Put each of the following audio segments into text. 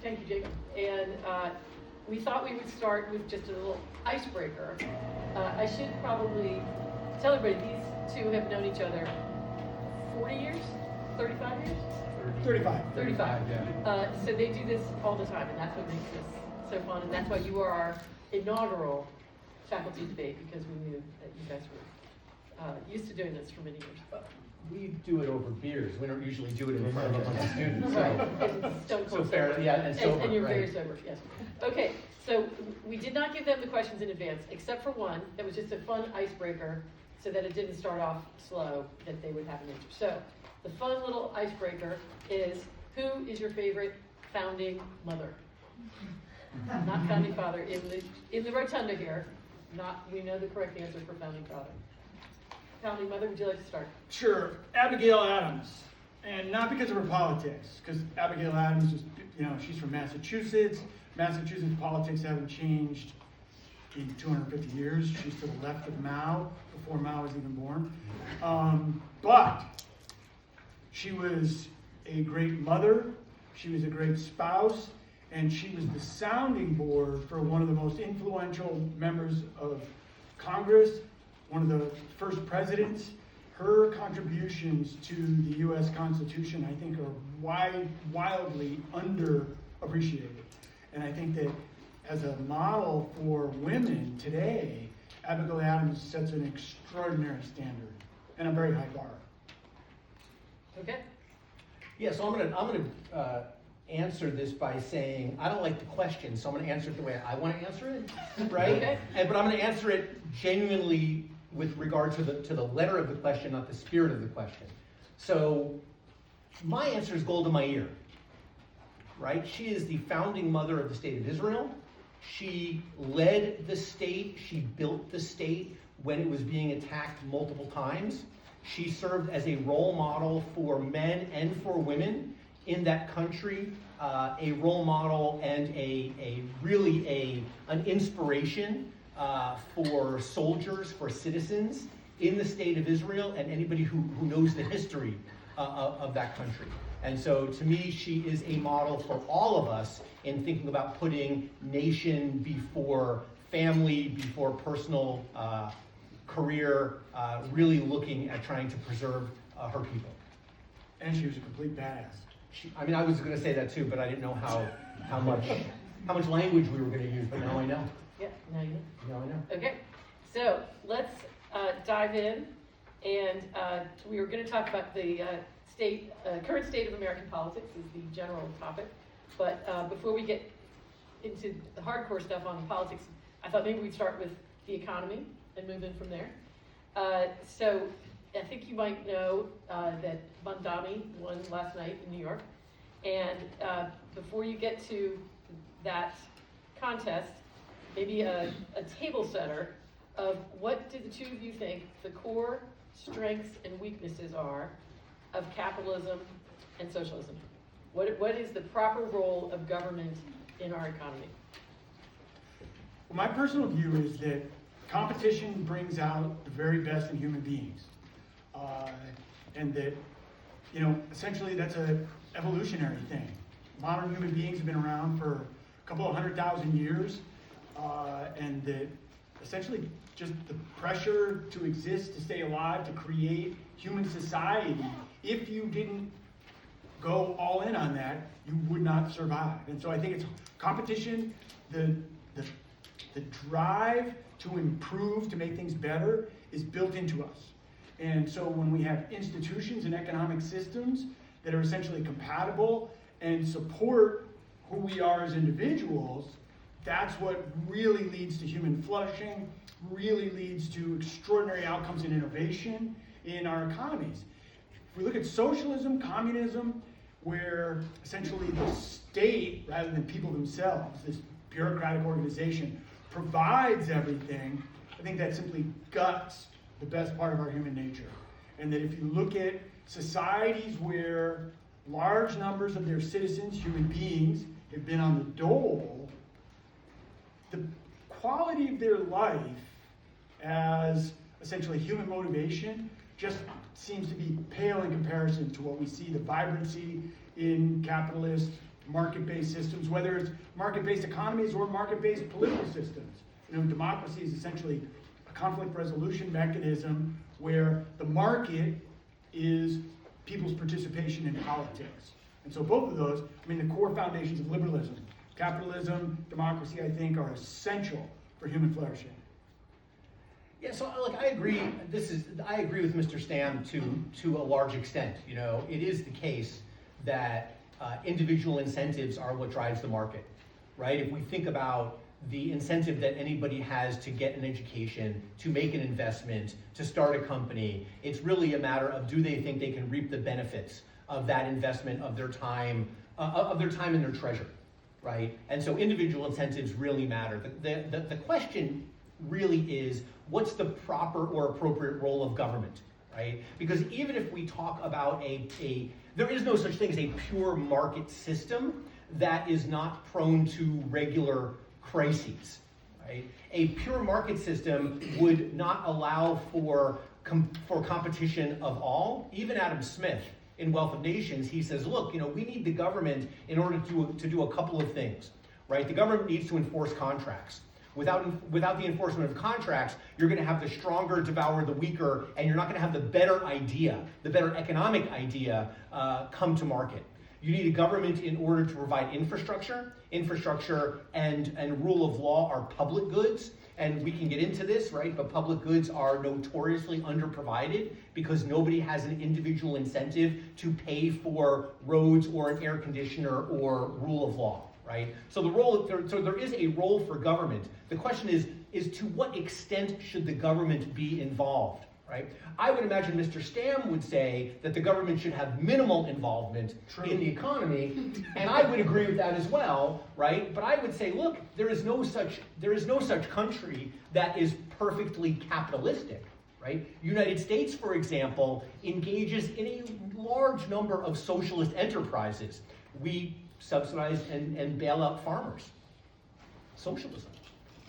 Thank you, Jacob. And we thought we would start with just a little icebreaker. I should probably tell everybody these two have known each other 40 years, 35 years? 35. 35. Yeah. So they do this all the time, and that's what makes this so fun. And that's why you are our inaugural faculty debate, because we knew that you guys were used to doing this for many years. We do it over beers. We don't usually do it in front of a bunch of students. Right. So, And stone cold fair, sober. yeah, and sober, and you're right. very sober, yes. Okay, so we did not give them the questions in advance, except for one that was just a fun icebreaker, so that it didn't start off slow, that they would have an answer. So the fun little icebreaker is, who is your favorite founding mother? Not founding father, in the rotunda here. We know the correct answer for founding father. Founding mother, would you like to start? Sure, Abigail Adams, and not because of her politics, because Abigail Adams was, she's from Massachusetts. Massachusetts politics haven't changed in 250 years. She's to the left of Mao, before Mao was even born. But she was a great mother, she was a great spouse, and she was the sounding board for one of the most influential members of Congress, one of the first presidents. Her contributions to the U.S. Constitution, I think, are wildly underappreciated. And I think that as a model for women today, Abigail Adams sets an extraordinary standard and a very high bar. Okay. Yeah, so I'm gonna answer this by saying I don't like the question, so I'm gonna answer it the way I want to answer it, right? Okay. But I'm gonna answer it genuinely with regard to the letter of the question, not the spirit of the question. So my answer is gold to my ear, right? She is the founding mother of the state of Israel. She led the state, she built the state when it was being attacked multiple times. She served as a role model for men and for women in that country, a role model and an inspiration for soldiers, for citizens in the state of Israel, and anybody who knows the history of that country. And so to me, she is a model for all of us in thinking about putting nation before family, before personal career, really looking at trying to preserve her people. And she was a complete badass. I was going to say that too, but I didn't know how much language we were going to use, but now I know. Yeah, now you know. Now I know. Okay, so let's dive in, and we were going to talk about the current state of American politics is the general topic, but before we get into the hardcore stuff on politics, I thought maybe we'd start with the economy and move in from there. So I think you might know that Bandami won last night in New York, and before you get to that contest, maybe a table setter of what do the two of you think the core strengths and weaknesses are of capitalism and socialism? What is the proper role of government in our economy? Well, my personal view is that competition brings out the very best in human beings. And that, essentially that's an evolutionary thing. Modern human beings have been around for a couple of 100,000 years, and that essentially just the pressure to exist, to stay alive, to create human society, if you didn't go all in on that, you would not survive. And so I think it's competition, the drive to improve, to make things better, is built into us. And so when we have institutions and economic systems that are essentially compatible and support who we are as individuals, that's what really leads to human flourishing, really leads to extraordinary outcomes in innovation in our economies. If we look at socialism, communism, where essentially the state, rather than people themselves, this bureaucratic organization, provides everything, I think that simply guts the best part of our human nature. And that if you look at societies where large numbers of their citizens, human beings, have been on the dole, the quality of their life as essentially human motivation just seems to be pale in comparison to what we see, the vibrancy in capitalist market-based systems, whether it's market-based economies or market-based political systems. You know, democracy is essentially a conflict resolution mechanism where the market is people's participation in politics. And so both of those, I mean, the core foundations of liberalism, capitalism, democracy, I think, are essential for human flourishing. Yeah, so look, I agree. I agree with Mr. Stam to a large extent. You know, it is the case that individual incentives are what drives the market, right? If we think about the incentive that anybody has to get an education, to make an investment, to start a company, it's really a matter of, do they think they can reap the benefits of that investment, of their time and their treasure, right? And so individual incentives really matter. The question really is, what's the proper or appropriate role of government, right? Because even if we talk about there is no such thing as a pure market system that is not prone to regular crises, right? A pure market system would not allow for competition of all. Even Adam Smith, in Wealth of Nations, he says, look, you know, we need the government in order to do a couple of things, right? The government needs to enforce contracts. Without the enforcement of contracts, you're going to have the stronger devour the weaker, and you're not going to have the better idea, the better economic idea come to market. You need a government in order to provide infrastructure. Infrastructure and rule of law are public goods, and we can get into this, right? But public goods are notoriously underprovided because nobody has an individual incentive to pay for roads or an air conditioner or rule of law, right? So there is a role for government. The question is to what extent should the government be involved, right? I would imagine Mr. Stam would say that the government should have minimal involvement in the economy, and I would agree with that as well, right? But I would say, look, there is no such country that is perfectly capitalistic, right? United States, for example, engages in a large number of socialist enterprises. We subsidize and bail out farmers. Socialism,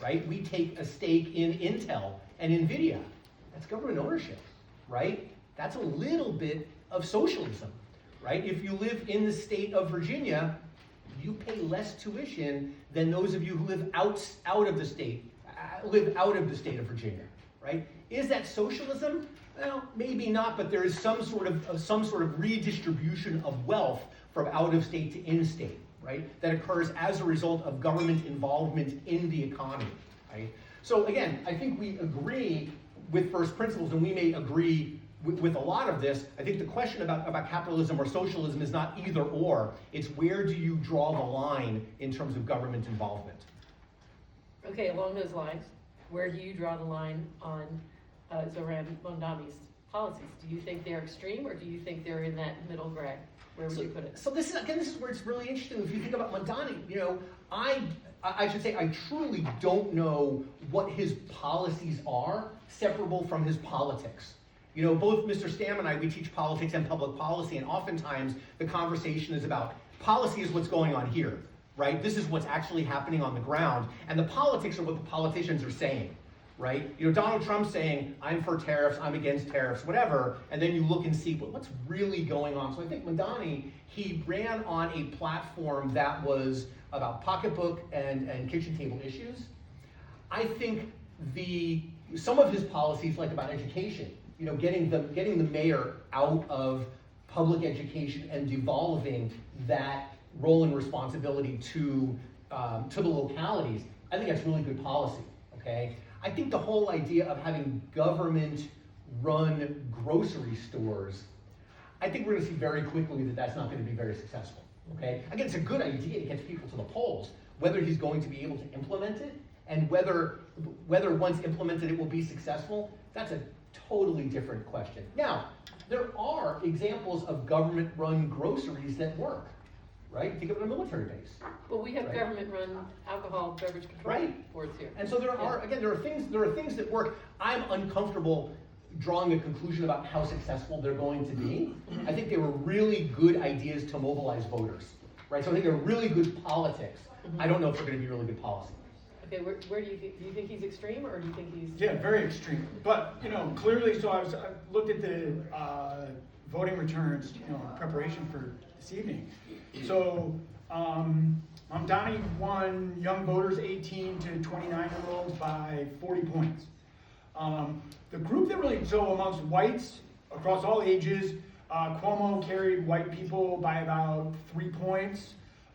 right? We take a stake in Intel and NVIDIA. That's government ownership, right? That's a little bit of socialism, right? If you live in the state of Virginia, you pay less tuition than those of you who live out of the state of Virginia, right? Is that socialism? Well, maybe not, but there is some sort of redistribution of wealth from out of state to in state, right? That occurs as a result of government involvement in the economy, right? So again, I think we agree with first principles, and we may agree with a lot of this. I think the question about capitalism or socialism is not either or. It's where do you draw the line in terms of government involvement? Okay, along those lines, where do you draw the line on Zoran Mondami's policies? Do you think they're extreme, or do you think they're in that middle ground? Where would you put it? So this is where it's really interesting. If you think about Mondani, you know, I should say I truly don't know what his policies are separable from his politics. You know, both Mr. Stam and I, we teach politics and public policy, and oftentimes the conversation is about policy is what's going on here, right? This is what's actually happening on the ground, and the politics are what the politicians are saying, right? You know, Donald Trump saying, I'm for tariffs, I'm against tariffs, whatever, and then you look and see what's really going on. So I think Mondani, he ran on a platform that was about pocketbook and kitchen table issues. I think some of his policies, like about education, you know, getting the mayor out of public education and devolving that role and responsibility to the localities, I think that's really good policy, okay? I think the whole idea of having government-run grocery stores, I think we're going to see very quickly that that's not going to be very successful, okay? Again, it's a good idea to get people to the polls. Whether he's going to be able to implement it and whether once implemented it will be successful, that's a totally different question. Now, there are examples of government-run groceries that work, right? Think of it on a military base. Well, we have government-run alcohol beverage control boards here. And so there are things that work. I'm uncomfortable drawing a conclusion about how successful they're going to be. I think they were really good ideas to mobilize voters, right? So I think they're really good politics. I don't know if they're going to be really good policy. Okay, where do you think he's extreme, or do you think he's... Yeah, very extreme. But, you know, clearly, so I looked at the voting returns, you know, in preparation for this evening. So Mamdani won young voters 18 to 29-year-olds by 40 points. The group that really, so amongst whites across all ages, Cuomo carried white people by about 3 points.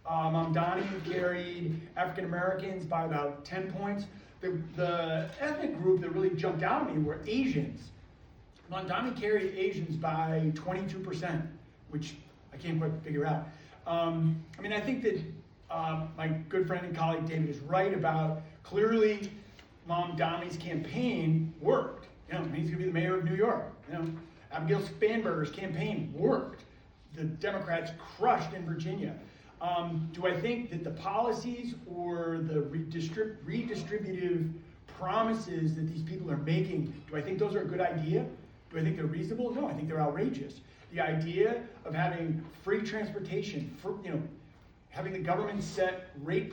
Mamdani carried African Americans by about 10 points. The ethnic group that really jumped out at me were Asians. Mamdani carried Asians by 22%, which I can't quite figure out. I mean, I think that my good friend and colleague David is right about clearly Mamdani's campaign worked. You know, he's going to be the mayor of New York. You know, Abigail Spanberger's campaign worked. The Democrats crushed in Virginia. Do I think that the policies or the redistributive promises that these people are making, do I think those are a good idea? Do I think they're reasonable? No, I think they're outrageous. The idea of having free transportation, having the government set rent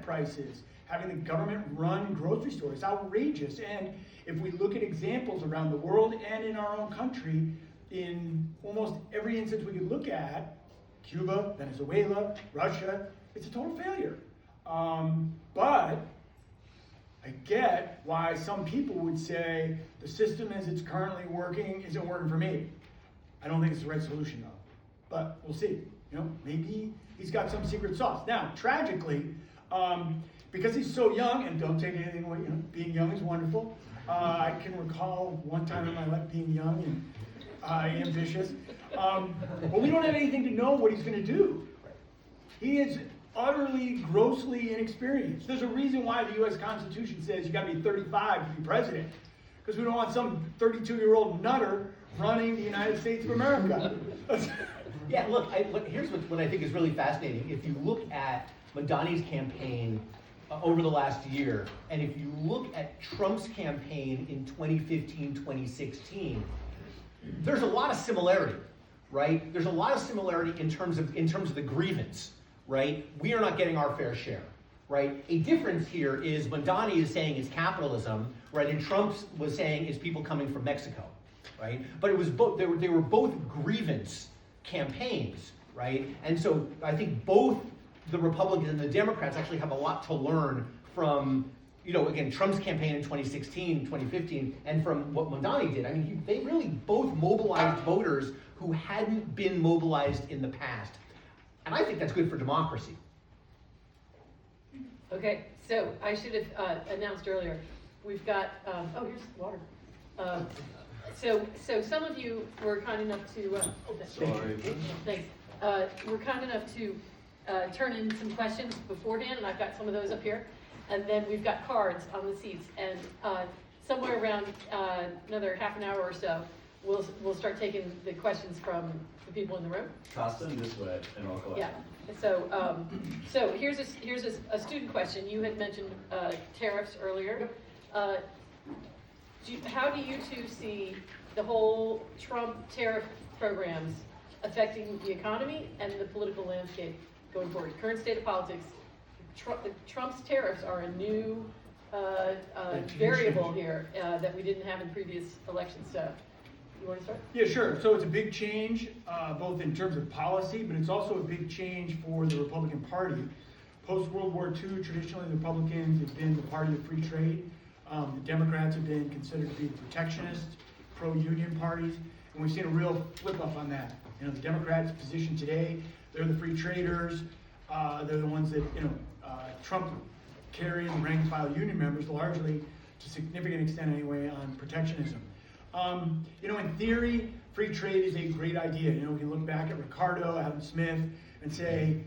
prices, having the government run grocery stores, outrageous. And if we look at examples around the world and in our own country, in almost every instance we could look at, Cuba, Venezuela, Russia, it's a total failure. But I get why some people would say the system as it's currently working isn't working for me. I don't think it's the right solution though, but we'll see. You know, maybe he's got some secret sauce. Now, tragically, because he's so young, and don't take anything away, you know, being young is wonderful. I can recall one time in my life being young and ambitious, but we don't have anything to know what he's going to do. He is utterly, grossly inexperienced. There's a reason why the U.S. Constitution says you got to be 35 to be president, because we don't want some 32-year-old nutter running the United States of America. Yeah, look, here's what I think is really fascinating. If you look at Mamdani's campaign over the last year, and if you look at Trump's campaign in 2015, 2016, there's a lot of similarity, right? There's a lot of similarity in terms of the grievance, right? We are not getting our fair share, right? A difference here is Mamdani is saying it's capitalism, right? And Trump was saying it's people coming from Mexico, right? But it was both. They were both grievance campaigns, right? And so I think both the Republicans and the Democrats actually have a lot to learn from, you know, again, Trump's campaign in 2016, 2015, and from what Mamdani did. I mean, they really both mobilized voters who hadn't been mobilized in the past. And I think that's good for democracy. Okay, so I should have announced earlier, we've got, oh, here's water. So some of you were kind enough to, Sorry. thanks. Were kind enough to turn in some questions beforehand, and I've got some of those up here. And then we've got cards on the seats, and somewhere around another half an hour or so, we'll start taking the questions from the people in the room. Toss them this way, and I'll collect Yeah. them. So here's a student question. You had mentioned tariffs earlier. How do you two see the whole Trump tariff programs affecting the economy and the political landscape going forward? Current state of politics, Trump's tariffs are a new variable here that we didn't have in previous elections. So, you want to start? Yeah, sure. So it's a big change, both in terms of policy, but it's also a big change for the Republican Party. Post-World War II, traditionally the Republicans have been the party of free trade. The Democrats have been considered to be the protectionist, pro-union parties, and we've seen a real flip-up on that. You know, the Democrats' position today, they're the free traders, they're the ones that, Trump carries and rank and file union members largely, to a significant extent anyway, on protectionism. In theory, free trade is a great idea. You know, we can look back at Ricardo, Adam Smith, and say,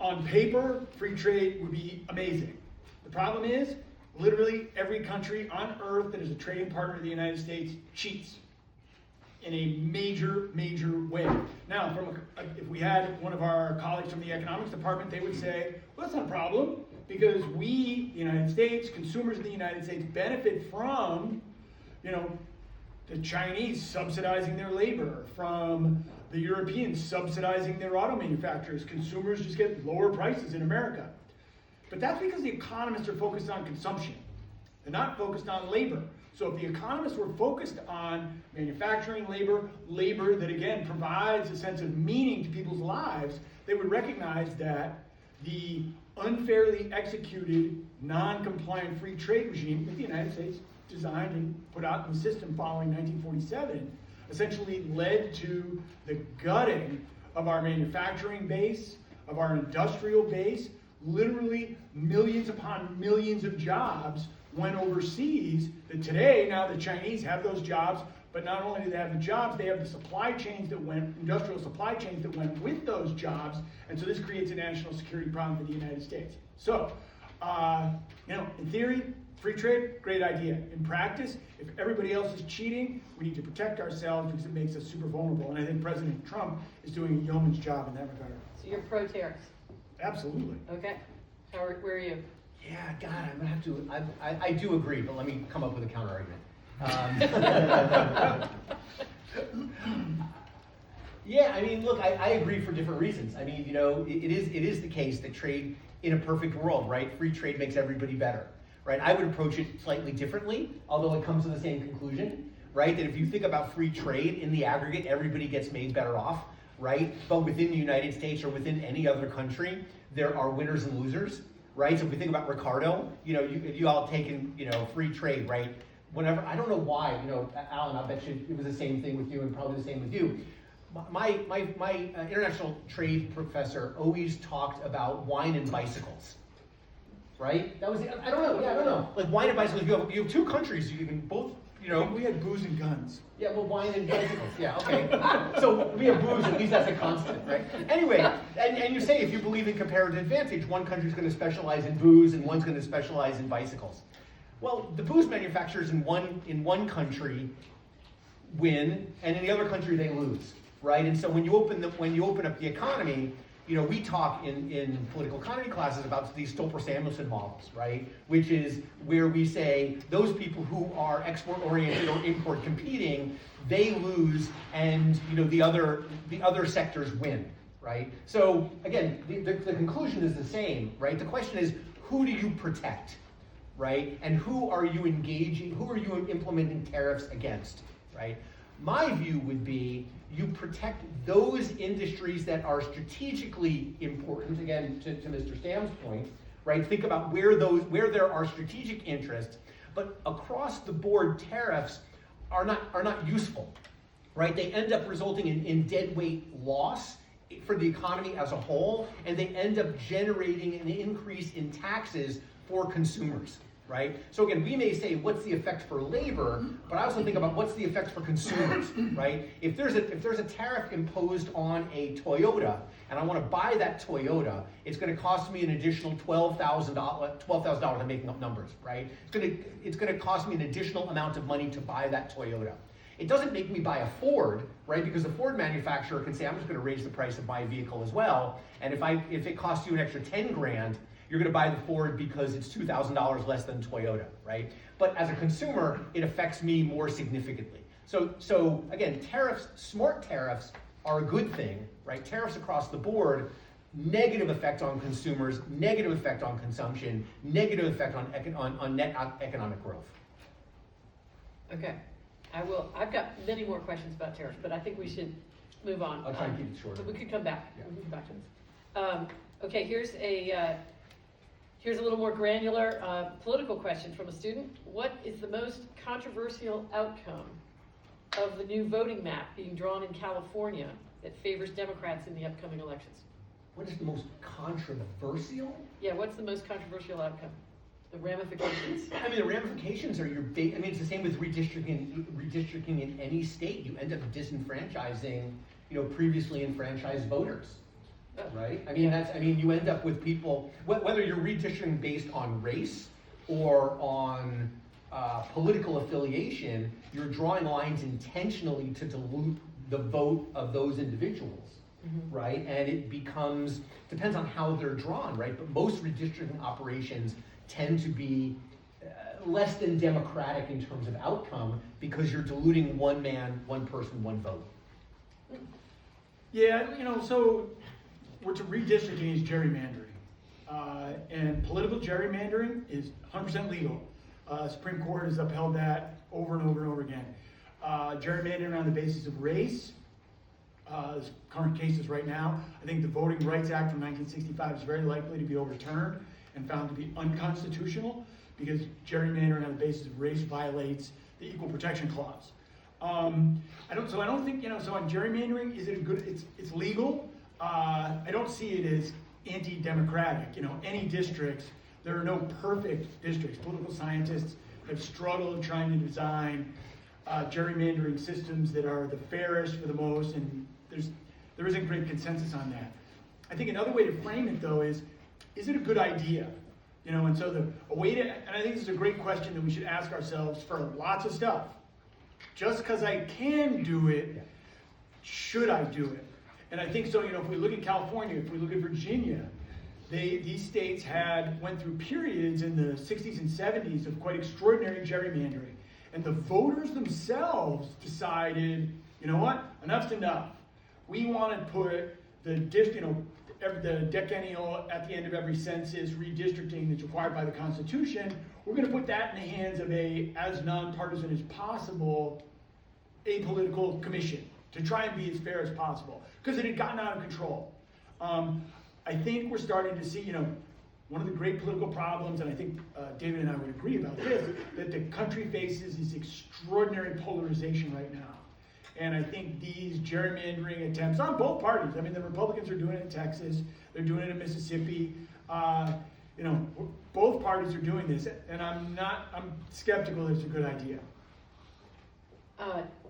on paper, free trade would be amazing. The problem is, literally every country on earth that is a trading partner of the United States cheats in a major, major way. Now, if we had one of our colleagues from the economics department, they would say, well, that's not a problem, because we, the United States, consumers in the United States, benefit from, the Chinese subsidizing their labor, from the Europeans subsidizing their auto manufacturers. Consumers just get lower prices in America. But that's because the economists are focused on consumption. They're not focused on labor. So if the economists were focused on manufacturing labor that again provides a sense of meaning to people's lives, they would recognize that the unfairly executed, non-compliant free trade regime that the United States designed and put out in the system following 1947 essentially led to the gutting of our manufacturing base, of our industrial base. Literally millions upon millions of jobs went overseas, that today, now the Chinese have those jobs, but not only do they have the jobs, they have the supply chains that went, industrial supply chains that went with those jobs, and so this creates a national security problem for the United States. So, in theory, free trade, great idea. In practice, if everybody else is cheating, we need to protect ourselves because it makes us super vulnerable, and I think President Trump is doing a yeoman's job in that regard. So you're pro-tariffs? Absolutely. Okay. Where are you? Yeah, God, I'm gonna have to, I do agree, but let me come up with a counter argument. Yeah, I mean, look, I agree for different reasons. I mean, it is the case that trade in a perfect world, right? Free trade makes everybody better, right? I would approach it slightly differently, although it comes to the same conclusion, right? That if you think about free trade in the aggregate, everybody gets made better off, right? But within the United States or within any other country, there are winners and losers, right? So if we think about Ricardo, you all taken, free trade, right? Whenever, I don't know why, Allan, I bet you it was the same thing with you and probably the same with you. My international trade professor always talked about wine and bicycles, right? That was, I don't know. Like wine and bicycles, you have two countries, you can both, We had booze and guns. Yeah, well, wine and bicycles, yeah, okay. So we have booze, at least that's a constant, right? Anyway, and you say if you believe in comparative advantage, one country's gonna specialize in booze and one's gonna specialize in bicycles. Well, the booze manufacturers in one country win, and in the other country they lose, right? And so when you open up the economy, we talk in political economy classes about these Stolper-Samuelson models, right? Which is where we say those people who are export-oriented or import competing, they lose, and the other sectors win, right? So again, the conclusion is the same, right? The question is, who do you protect, right? And who are you engaging? Who are you implementing tariffs against, right? My view would be you protect those industries that are strategically important, again, to Mr. Stam's point, right? Think about where there are strategic interests, but across the board tariffs are not useful, right? They end up resulting in deadweight loss for the economy as a whole, and they end up generating an increase in taxes for consumers, right? So again, we may say, what's the effect for labor, but I also think about what's the effect for consumers, right? If there's a tariff imposed on a Toyota, and I want to buy that Toyota, it's going to cost me an additional $12,000. I'm making up numbers, right? It's going to cost me an additional amount of money to buy that Toyota. It doesn't make me buy a Ford, right? Because the Ford manufacturer can say, I'm just going to raise the price of my vehicle as well. And if it costs you an extra 10 grand, you're going to buy the Ford because it's $2,000 less than Toyota, right? But as a consumer, it affects me more significantly. So again, smart tariffs are a good thing, right? Tariffs across the board, negative effect on consumers, negative effect on consumption, negative effect on net economic growth. Okay. I've got many more questions about tariffs, but I think we should move on. I'll try and keep it short. But we could come back. Yeah. We can come back to this. Okay, here's a little more granular political question from a student. What is the most controversial outcome of the new voting map being drawn in California that favors Democrats in the upcoming elections? What is the most controversial? Yeah, what's the most controversial outcome? The ramifications. I mean, the ramifications are it's the same with redistricting in any state. You end up disenfranchising, previously enfranchised voters. Right? You end up with people, whether you're redistricting based on race or on political affiliation, you're drawing lines intentionally to dilute the vote of those individuals, right? And it depends on how they're drawn, right? But most redistricting operations tend to be less than democratic in terms of outcome because you're diluting one man, one person, one vote. Yeah, so redistricting is gerrymandering. And political gerrymandering is 100% legal. Supreme Court has upheld that over and over and over again. Gerrymandering on the basis of race, current cases right now. I think the Voting Rights Act from 1965 is very likely to be overturned and found to be unconstitutional because gerrymandering on the basis of race violates the Equal Protection Clause. I don't think, so on gerrymandering, is it a good, it's legal. I don't see it as anti-democratic. Any districts, there are no perfect districts. Political scientists have struggled trying to design gerrymandering systems that are the fairest for the most, and there isn't great consensus on that. I think another way to frame it, though, is it a good idea? And so and I think this is a great question that we should ask ourselves for lots of stuff. Just because I can do it, should I do it? And I think so, if we look at California, if we look at Virginia, these states went through periods in the 60s and 70s of quite extraordinary gerrymandering. And the voters themselves decided, enough's enough. We want to put the decennial at the end of every census redistricting that's required by the Constitution. We're going to put that in the hands of as nonpartisan as possible, apolitical commission to try and be as fair as possible because it had gotten out of control. I think we're starting to see, one of the great political problems, and I think David and I would agree about this, that the country faces is extraordinary polarization right now. And I think these gerrymandering attempts on both parties, the Republicans are doing it in Texas, they're doing it in Mississippi, both parties are doing this, and I'm skeptical that it's a good idea.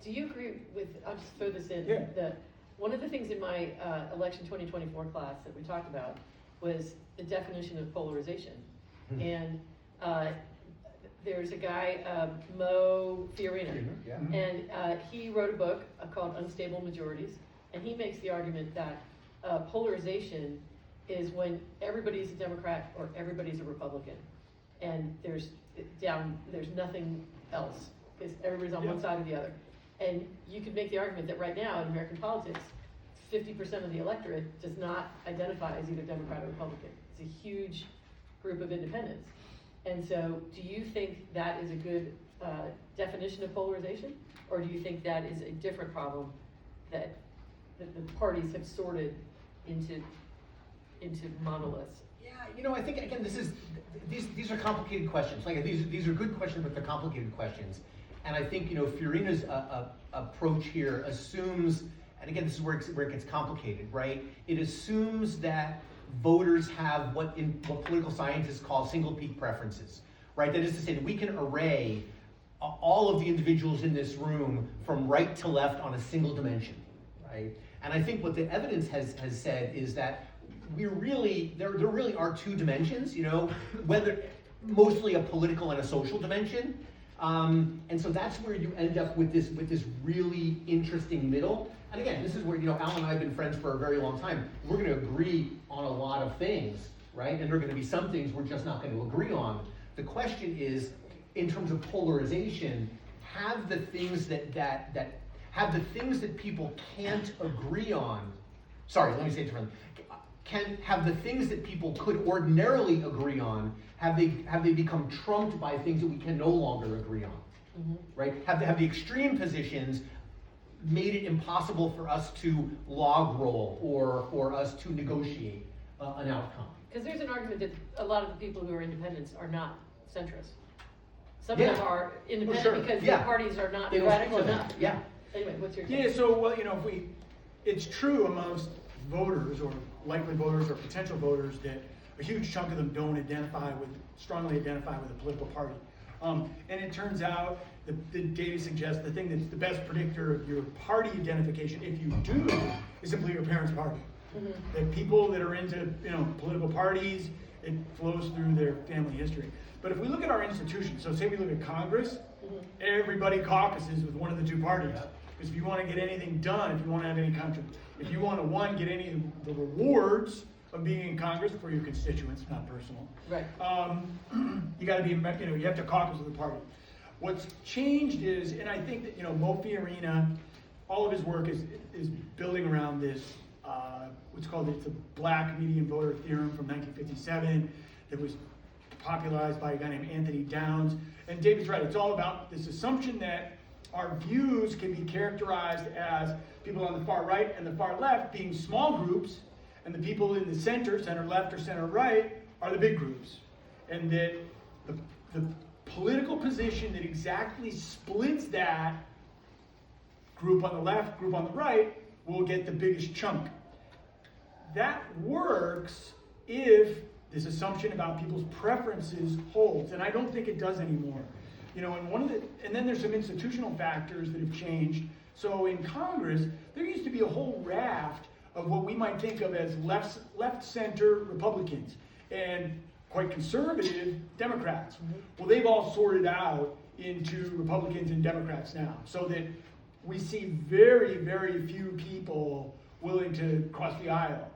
Do you agree with, I'll just throw this in, Yeah. that one of the things in my election 2024 class that we talked about was the definition of polarization. And there's a guy, Mo Fiorina, and he wrote a book called Unstable Majorities, and he makes the argument that polarization is when everybody's a Democrat or everybody's a Republican, and there's nothing else, because everybody's on one side or the other. And you could make the argument that right now in American politics, 50% of the electorate does not identify as either Democrat or Republican. It's a huge group of independents. And so do you think that is a good definition of polarization? Or do you think that is a different problem that the parties have sorted into monoliths? Yeah, I think, again, these are complicated questions. Like, these are good questions, but they're complicated questions. And I think, Fiorina's approach here assumes, and again, this is where it gets complicated, right? It assumes that voters have what political scientists call single peak preferences, right? That is to say that we can array all of the individuals in this room from right to left on a single dimension, right? And I think what the evidence has said is that there really are two dimensions, whether mostly a political and a social dimension. And so that's where you end up with this really interesting middle. And again, this is where, Allan and I have been friends for a very long time. We're going to agree on a lot of things, right? And there are going to be some things we're just not going to agree on. The question is, in terms of polarization, have the things that people can't agree on, sorry, let me say it differently. Have the things that people could ordinarily agree on, have they become trumped by things that we can no longer agree on, right? Have the extreme positions made it impossible for us to log roll or for us to negotiate an outcome? Because there's an argument that a lot of the people who are independents are not centrists. Some of them are independent because their parties are not radical enough. Yeah. Anyway, what's your take? Yeah, so, it's true amongst voters or likely voters or potential voters that a huge chunk of them don't strongly identify with a political party. And it turns out the data suggests the thing that's the best predictor of your party identification, if you do, is simply your parents' party. That people that are into political parties, it flows through their family history. But if we look at our institutions, so say we look at Congress, everybody caucuses with one of the two parties. Because if you want to get anything done, if you want to have any if you want to get any of the rewards of being in Congress for your constituents, not personal. Right. You got to be, you have to caucus with the party. What's changed is, and I think that Mo Fiorina, all of his work is building around this what's called the Black median voter theorem from 1957 that was popularized by a guy named Anthony Downs. And David's right, it's all about this assumption that our views can be characterized as people on the far right and the far left being small groups, and the people in the center left or center right, are the big groups. And that the political position that exactly splits that group on the left, group on the right, will get the biggest chunk. That works if this assumption about people's preferences holds, and I don't think it does anymore. You know, and then there's some institutional factors that have changed. So in Congress, there used to be a whole raft of what we might think of as left-center Republicans and quite conservative Democrats. Well, they've all sorted out into Republicans and Democrats now, so that we see very, very few people willing to cross the aisle.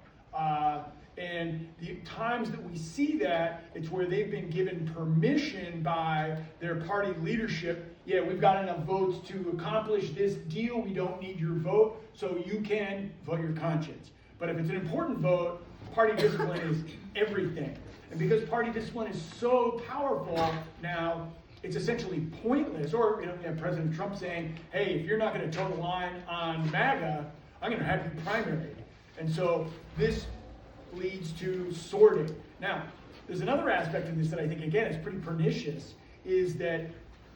And the times that we see that, it's where they've been given permission by their party leadership. Yeah, we've got enough votes to accomplish this deal. We don't need your vote, so you can vote your conscience. But if it's an important vote, party discipline is everything. And because party discipline is so powerful now, it's essentially pointless. Or, you know, we have President Trump saying, hey, if you're not going to toe the line on MAGA, I'm going to have you primaried. And so this leads to sorting. Now, there's another aspect of this that I think, again, is pretty pernicious, is that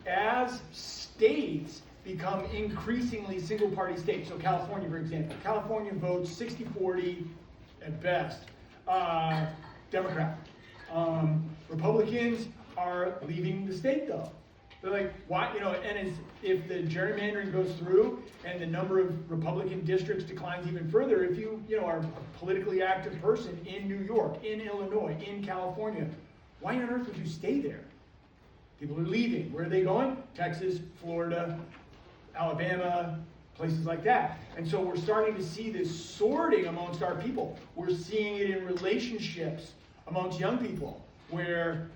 as states become increasingly single-party states, so California, for example, California votes 60-40 at best, Democrat. Republicans are leaving the state, though. They're like, why, you know, and if the gerrymandering goes through and the number of Republican districts declines even further, if you are a politically active person in New York, in Illinois, in California, why on earth would you stay there? People are leaving. Where are they going? Texas, Florida, Alabama, places like that. And so we're starting to see this sorting amongst our people. We're seeing it in relationships amongst young people, where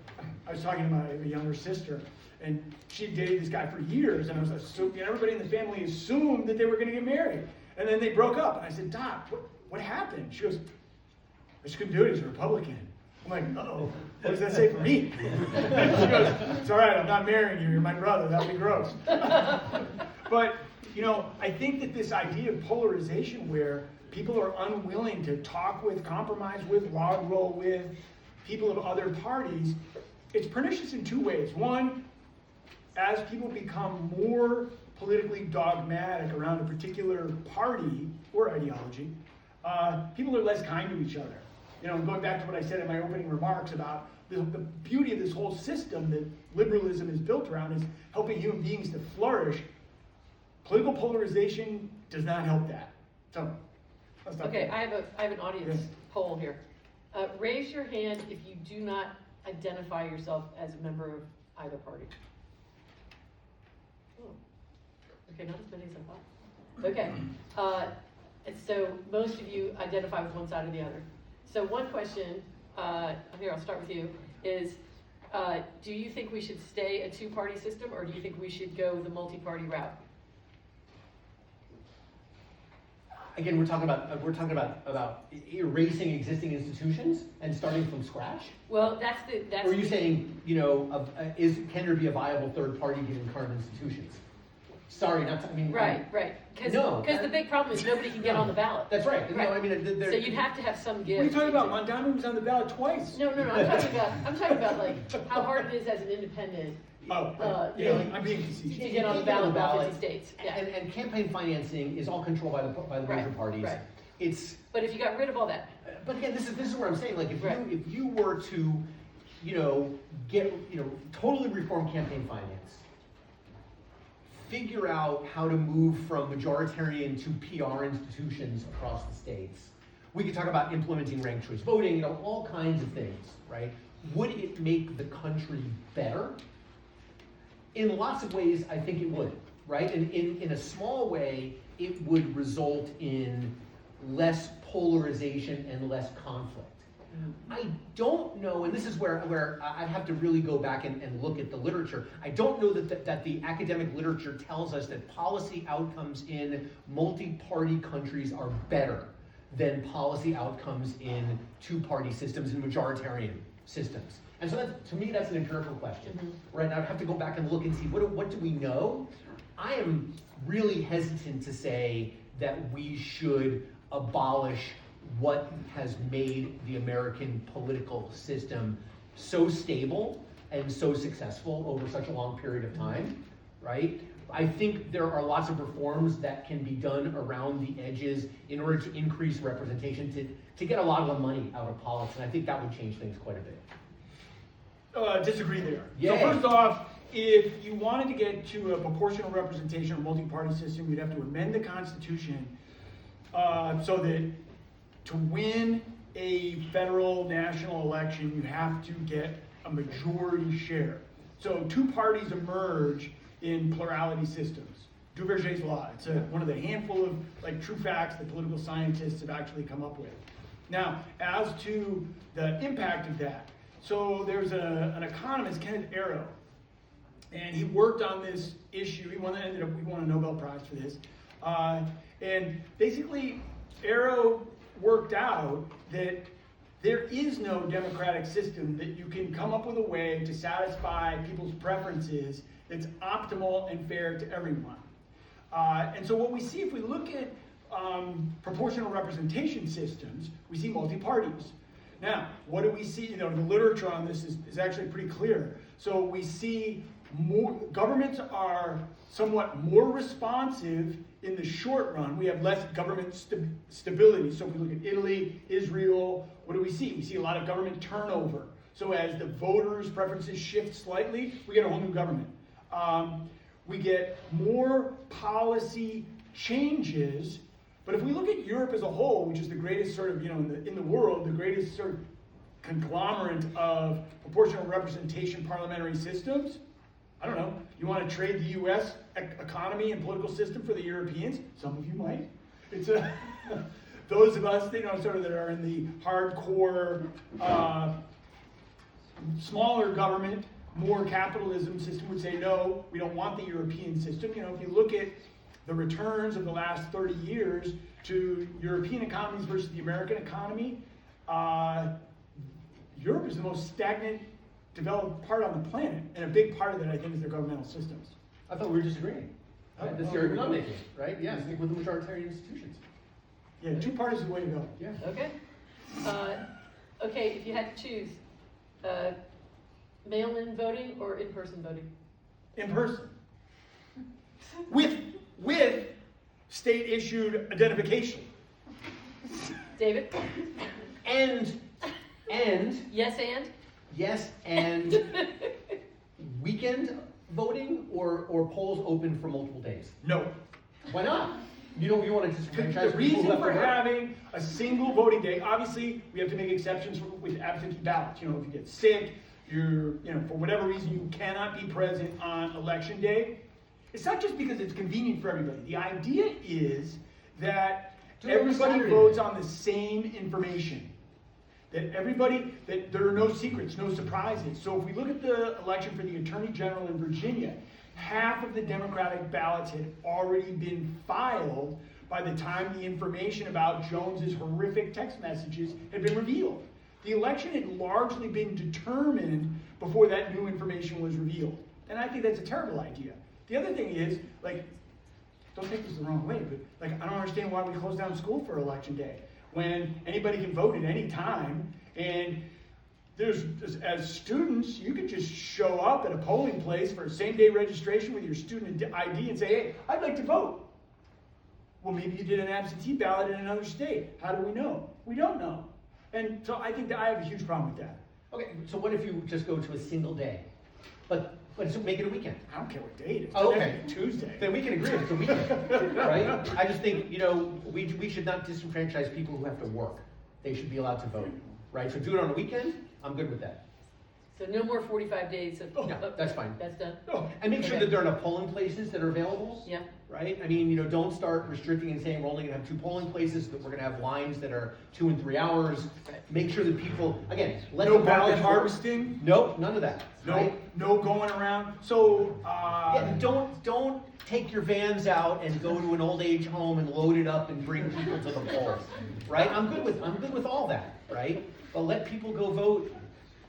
I was talking to my younger sister, and she dated this guy for years, and I was assuming, everybody in the family assumed that they were going to get married. And then they broke up. And I said, Doc, what happened? She goes, I just couldn't do it, he's a Republican. I'm like, uh-oh, what does that say for me? She goes, it's all right, I'm not marrying you, you're my brother, that would be gross. But, you know, I think that this idea of polarization where people are unwilling to talk with, compromise with, log roll with people of other parties, it's pernicious in two ways. One, as people become more politically dogmatic around a particular party or ideology, people are less kind to each other. You know, going back to what I said in my opening remarks about the beauty of this whole system that liberalism is built around is helping human beings to flourish. Political polarization does not help that. So, let's stop Okay, there. I have an audience Yes. poll here. Raise your hand if you do not identify yourself as a member of either party. Oh. Okay, not as many as I thought. Okay, and so most of you identify with one side or the other. So one question, here I'll start with you, is do you think we should stay a two-party system, or do you think we should go the multi-party route? Again, we're talking about erasing existing institutions and starting from scratch. Well, that's. Or are you saying, you know, can there be a viable third party given current institutions? Sorry, not. I mean. Right. Because the big problem is nobody can get on the ballot. That's right. Right. No, I mean, So you'd have to have some give. What are you talking about? Montgomery was on the ballot twice. No. I'm talking about like how hard it is as an independent I'm being to facetious. get on the ballot in all 50 states. Yeah. And campaign financing is all controlled by the major Right, parties. right. It's. But if you got rid of all that, But again, this is where I'm saying, like, if Right. you were to, totally reform campaign finance, figure out how to move from majoritarian to PR institutions across the states. We could talk about implementing ranked choice voting, all kinds of things, right? Would it make the country better? In lots of ways, I think it would, right? And in a small way, it would result in less polarization and less conflict. I don't know, and this is where I'd have to really go back and look at the literature. I don't know that the academic literature tells us that policy outcomes in multi-party countries are better than policy outcomes in two-party systems and majoritarian systems. And so to me, that's an empirical question, right? And I'd have to go back and look and see, what do we know? I am really hesitant to say that we should abolish what has made the American political system so stable and so successful over such a long period of time, right? I think there are lots of reforms that can be done around the edges in order to increase representation, to get a lot of the money out of politics, and I think that would change things quite a bit. Disagree there. Yeah. So first off, if you wanted to get to a proportional representation or multi-party system, you'd have to amend the Constitution so that to win a federal national election, you have to get a majority share. So two parties emerge in plurality systems. Duverger's law. It's one of the handful of true facts that political scientists have actually come up with. Now, as to the impact of that, so there's an economist, Kenneth Arrow, and he worked on this issue. He won a Nobel Prize for this. And basically, Arrow worked out that there is no democratic system that you can come up with a way to satisfy people's preferences that's optimal and fair to everyone. And so what we see if we look at proportional representation systems, we see multi-parties. Now, what do we see? The literature on this is actually pretty clear. So we see governments are somewhat more responsive in the short run. We have less government stability. So if we look at Italy, Israel, what do we see? We see a lot of government turnover. So as the voters' preferences shift slightly, we get a whole new government. We get more policy changes. But if we look at Europe as a whole, which is the greatest sort of, in the world, the greatest sort of conglomerate of proportional representation parliamentary systems, I don't know, you want to trade the U.S. economy and political system for the Europeans? Some of you might. It's those of us, sort of that are in the hardcore, smaller government, more capitalism system would say, no, we don't want the European system. If you look at the returns of the last 30 years to European economies versus the American economy, Europe is the most stagnant developed part on the planet, and a big part of that, I think, is their governmental systems. I thought we were disagreeing. Right? That's the argument I'm making, right? Yeah, stick with the majoritarian institutions. Yeah, two parties is the way to go. Yeah. Okay. Okay, if you had to choose, mail-in voting or in-person voting? In person. With state-issued identification. David? And Yes, and? yes, and weekend voting or polls open for multiple days? No. Why not? You want to disenfranchise The people reason who have for to work? having a single voting day, obviously, we have to make exceptions with absentee ballots. If you get sick, you're, for whatever reason, you cannot be present on election day. It's not just because it's convenient for everybody. The idea is that everybody votes on the same information. That there are no secrets, no surprises. So if we look at the election for the Attorney General in Virginia, half of the Democratic ballots had already been filed by the time the information about Jones's horrific text messages had been revealed. The election had largely been determined before that new information was revealed. And I think that's a terrible idea. The other thing is, don't take this the wrong way, but I don't understand why we close down school for election day when anybody can vote at any time, and as students, you can just show up at a polling place for a same-day registration with your student ID and say, hey, I'd like to vote. Well, maybe you did an absentee ballot in another state. How do we know? We don't know. And so I think that I have a huge problem with that. Okay, so what if you just go to a single day? But make it a weekend. I don't care what day it is. Oh, okay. Tuesday. Then we can agree it's a weekend, right? I just think, we should not disenfranchise people who have to work. They should be allowed to vote, right? So do it on a weekend, I'm good with that. So no more 45 days of... Yeah, that's fine. That's done? And make sure Okay. that there are enough polling places that are available. Yeah. Right? Don't start restricting and saying we're only going to have 2 polling places, that we're going to have lines that are 2 and 3 hours. Make sure that people, again, let No the ballot markets work. harvesting. Nope, none of that. Right? No going around. So Yeah, don't take your vans out and go to an old age home and load it up and bring people to the polls. Right? I'm good with all that. Right? But let people go vote.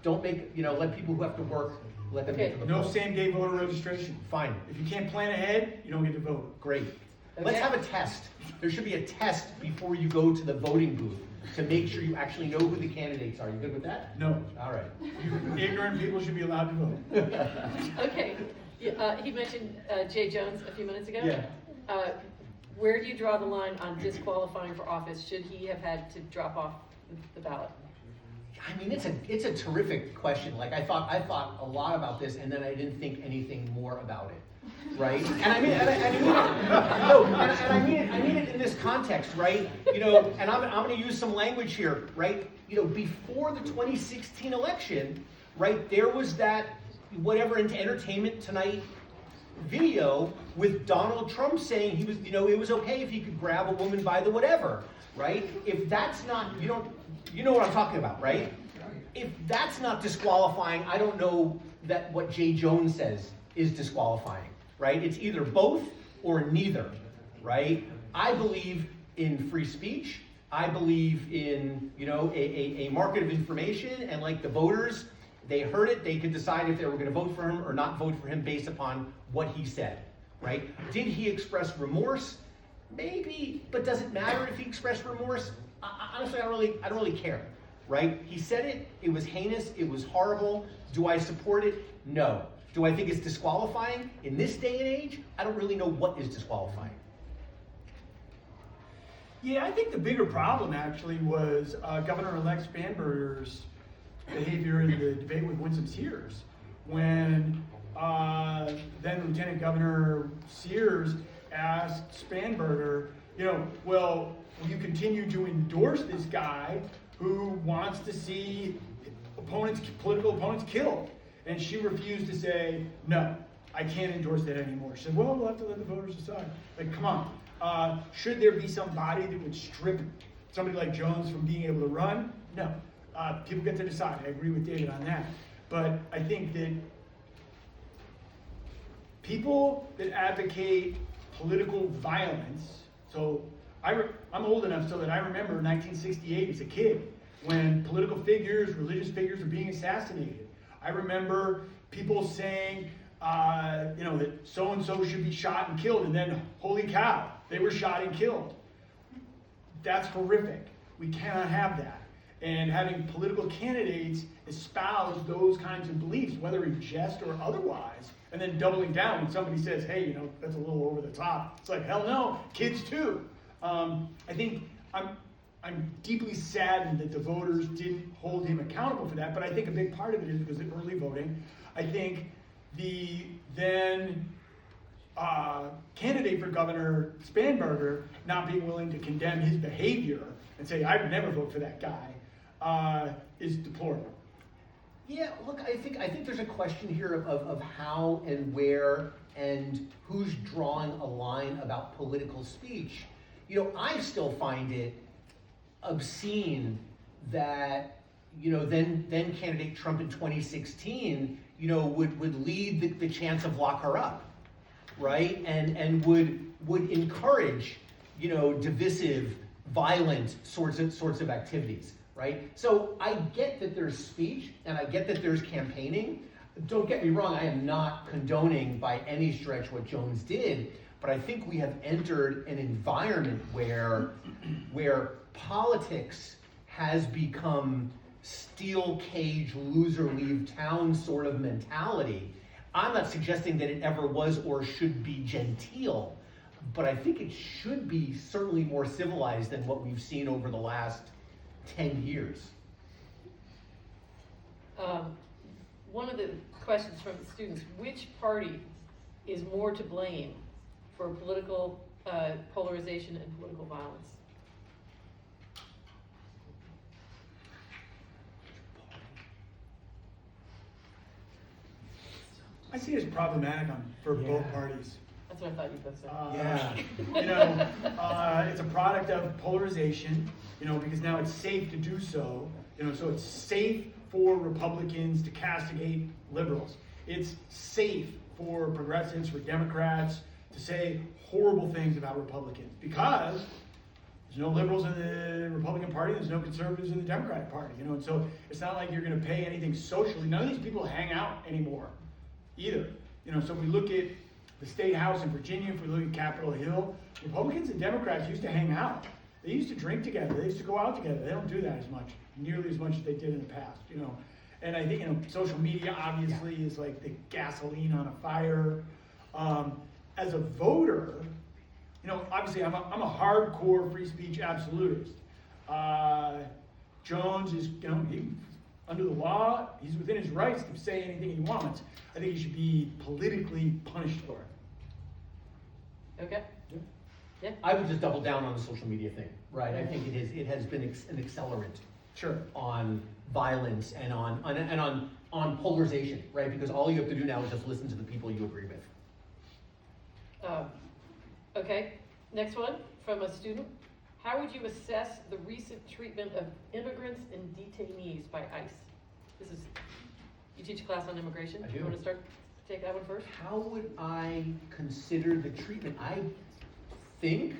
Don't make let people who have to work Let them Okay. get to the No polls. same-day voter registration. Fine, If you can't plan ahead, you don't get to vote. great. Let's Okay. have a test. There should be a test before you go to the voting booth to make sure you actually know who the candidates are. You good with that? No. All right. Ignorant people should be allowed to vote. Okay, he mentioned Jay Jones a few minutes ago. Yeah. Where do you draw the line on disqualifying for office? Should he have had to drop off the ballot? I mean, it's a terrific question. Like I thought a lot about this, and then I didn't think anything more about it, right? And I mean it. No, and I mean it in this context, right? You know, and I'm going to use some language here, right? You know, before the 2016 election, right? There was that whatever into Entertainment Tonight video with Donald Trump saying he was, you know, it was okay if he could grab a woman by the whatever, right? If that's not, you know what I'm talking about, right? If that's not disqualifying, I don't know that what Jay Jones says is disqualifying, right? It's either both or neither, right? I believe in free speech. I believe in, you know, a market of information, and like the voters, they heard it, they could decide if they were going to vote for him or not vote for him based upon what he said, right? Did he express remorse? Maybe, but does it matter if he expressed remorse? Honestly, I don't really care, right? He said it, it was heinous, it was horrible. Do I support it? No. Do I think it's disqualifying? In this day and age, I don't really know what is disqualifying. Yeah, I think the bigger problem actually was Governor-elect Spanberger's behavior in the debate with Winsome Sears, when then Lieutenant Governor Sears asked Spanberger, you know, well, will you continue to endorse this guy who wants to see political opponents killed? And she refused to say, no, I can't endorse that anymore. She said, well, we'll have to let the voters decide. Like, come on. Should there be somebody that would strip somebody like Jones from being able to run? No. People get to decide. I agree with David on that. But I think that people that advocate political violence, so I'm old enough so that I remember 1968 as a kid when political figures, religious figures were being assassinated. I remember people saying, you know, that so-and-so should be shot and killed, and then, holy cow, they were shot and killed. That's horrific. We cannot have that. And having political candidates espouse those kinds of beliefs, whether in jest or otherwise, and then doubling down when somebody says, hey, you know, that's a little over the top. It's like, hell no, kids too. I think I'm deeply saddened that the voters didn't hold him accountable for that, but I think a big part of it is because of early voting. I think the then candidate for Governor Spanberger not being willing to condemn his behavior and say, I would never vote for that guy, is deplorable. Yeah, look, I think there's a question here of how and where and who's drawing a line about political speech. You know, I still find it obscene that, you know, then candidate Trump in 2016, you know, would lead the chance of lock her up, right? And would encourage, you know, divisive, violent sorts of activities, right? So I get that there's speech and I get that there's campaigning. Don't get me wrong, I am not condoning by any stretch what Jones did, but I think we have entered an environment where politics has become steel cage, loser leave town sort of mentality. I'm not suggesting that it ever was or should be genteel, but I think it should be certainly more civilized than what we've seen over the last 10 years. One of the questions from the students, which party is more to blame for political polarization and political violence? I see it as problematic for both parties. That's what I thought you both said. You know, it's a product of polarization, you know, because now it's safe to do so. You know, so it's safe for Republicans to castigate liberals. It's safe for progressives, for Democrats to say horrible things about Republicans because there's no liberals in the Republican Party, there's no conservatives in the Democratic Party, you know, and so it's not like you're going to pay anything socially. None of these people hang out anymore. either. You know, so if we look at the State House in Virginia, if we look at Capitol Hill, Republicans and Democrats used to hang out. They used to drink together. They used to go out together. They don't do that as much, nearly as much as they did in the past, you know. And I think, you know, social media obviously is like the gasoline on a fire. As a voter, you know, obviously I'm a hardcore free speech absolutist. Jones is, you know, under the law, he's within his rights to say anything he wants. I think he should be politically punished for it. Okay? Yeah? I would just double down on the social media thing, right? I think it has been an accelerant Sure. on violence and on polarization, right? Because all you have to do now is just listen to the people you agree with. Okay, next one from a student. How would you assess the recent treatment of immigrants and detainees by ICE? This is, you teach a class on immigration? I do. You want to take that one first? How would I consider the treatment? I think,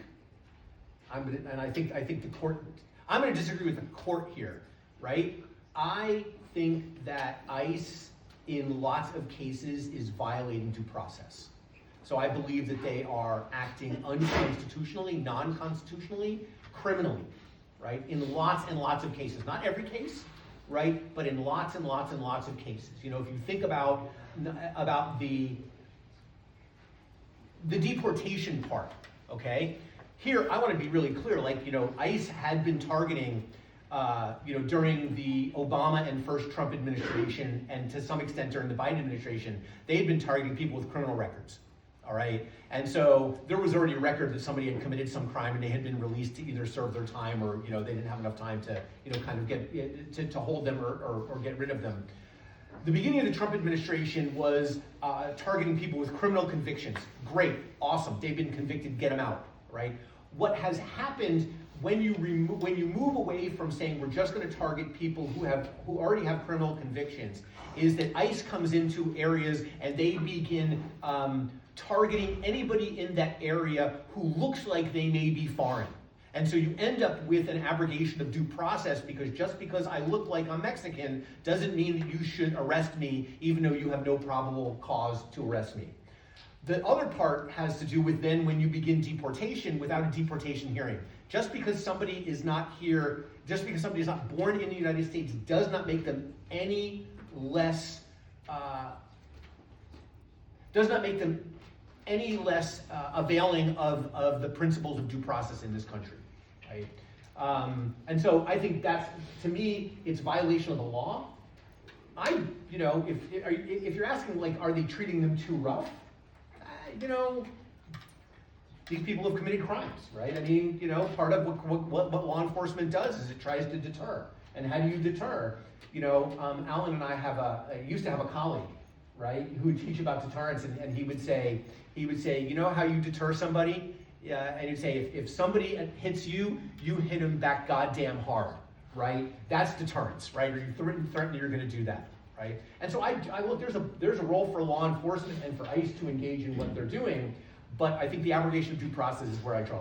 I think the court, I'm gonna disagree with the court here, right? I think that ICE, in lots of cases, is violating due process. So I believe that they are acting unconstitutionally, non-constitutionally, criminally, right? In lots and lots of cases. Not every case, right? But in lots and lots and lots of cases. You know, if you think about the deportation part, okay? Here, I want to be really clear, like, you know, ICE had been targeting, you know, during the Obama and first Trump administration, and to some extent during the Biden administration, they had been targeting people with criminal records. All right, and so there was already a record that somebody had committed some crime and they had been released to either serve their time or, you know, they didn't have enough time to, you know, kind of get to hold them or get rid of them. The beginning of the Trump administration was targeting people with criminal convictions. Great, awesome, they've been convicted, get them out, right? What has happened when you move away from saying we're just going to target people who already have criminal convictions is that ICE comes into areas and they begin targeting anybody in that area who looks like they may be foreign. And so you end up with an abrogation of due process, because just because I look like I'm Mexican doesn't mean that you should arrest me even though you have no probable cause to arrest me. The other part has to do with then when you begin deportation without a deportation hearing. Just because somebody is not here, just because somebody is not born in the United States does not make them any less, availing of the principles of due process in this country, right? And so I think that's, to me, it's violation of the law. You know, if you're asking, like, are they treating them too rough? You know, these people have committed crimes, right? I mean, you know, part of what law enforcement does is it tries to deter. And how do you deter? You know, Allan and I used to have a colleague, right, who would teach about deterrence, and he would say, you know how you deter somebody? And he'd say, if somebody hits you, you hit him back goddamn hard, right? That's deterrence, right? Or you threaten you're going to do that, right? And so I look, there's a role for law enforcement and for ICE to engage in what they're doing, but I think the abrogation of due process is where I draw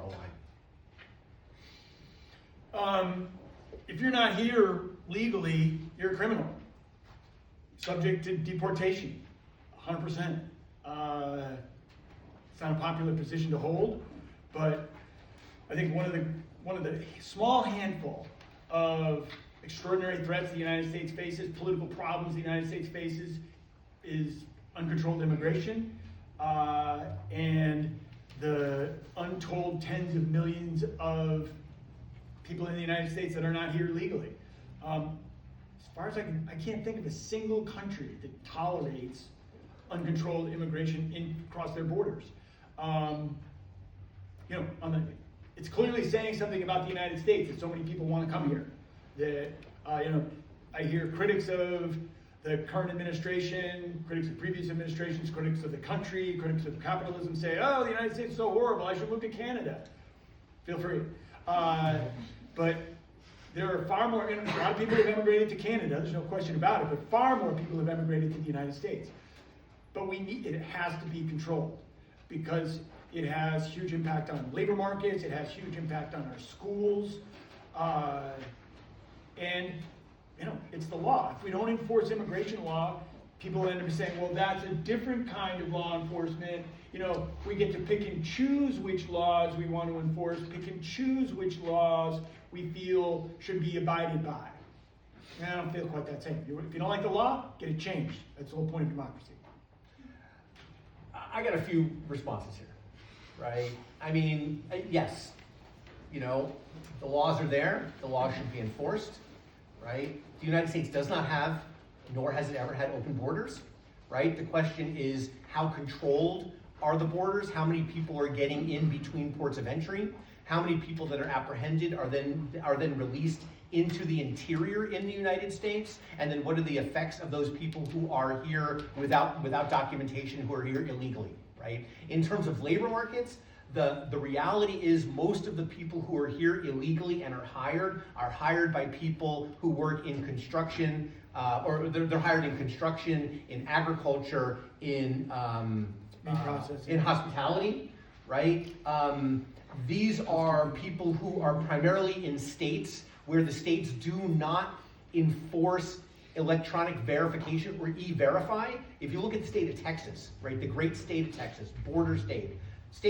the line. If you're not here legally, you're a criminal, subject to deportation, 100%. It's not a popular position to hold, but I think one of the small handful of extraordinary threats the United States faces, political problems the United States faces, is uncontrolled immigration and the untold tens of millions of people in the United States that are not here legally. As far as I can't think of a single country that tolerates uncontrolled immigration across their borders. You know, it's clearly saying something about the United States that so many people want to come here. That you know, I hear critics of the current administration, critics of previous administrations, critics of the country, critics of capitalism say, "Oh, the United States is so horrible. I should move to Canada." Feel free. But there are far more, a lot of people have emigrated to Canada, there's no question about it, but far more people have emigrated to the United States. But it has to be controlled, because it has huge impact on labor markets, it has huge impact on our schools, and you know, it's the law. If we don't enforce immigration law, people end up saying, well, that's a different kind of law enforcement. You know, we get to pick and choose which laws we want to enforce, pick and choose which laws we feel should be abided by. And I don't feel quite that same. If you don't like the law, get it changed. That's the whole point of democracy. I got a few responses here, right? I mean, yes, you know, the laws are there, the laws should be enforced, right? The United States does not have, nor has it ever had, open borders, right? The question is, how controlled are the borders? How many people are getting in between ports of entry? How many people that are apprehended are then released into the interior in the United States? And then what are the effects of those people who are here without documentation, who are here illegally, right? In terms of labor markets, the reality is most of the people who are here illegally and are hired by people who work in construction, or they're hired in construction, in agriculture, in hospitality, right? These are people who are primarily in states where the states do not enforce electronic verification or e-verify. If you look at the state of Texas, right, the great state of Texas, border state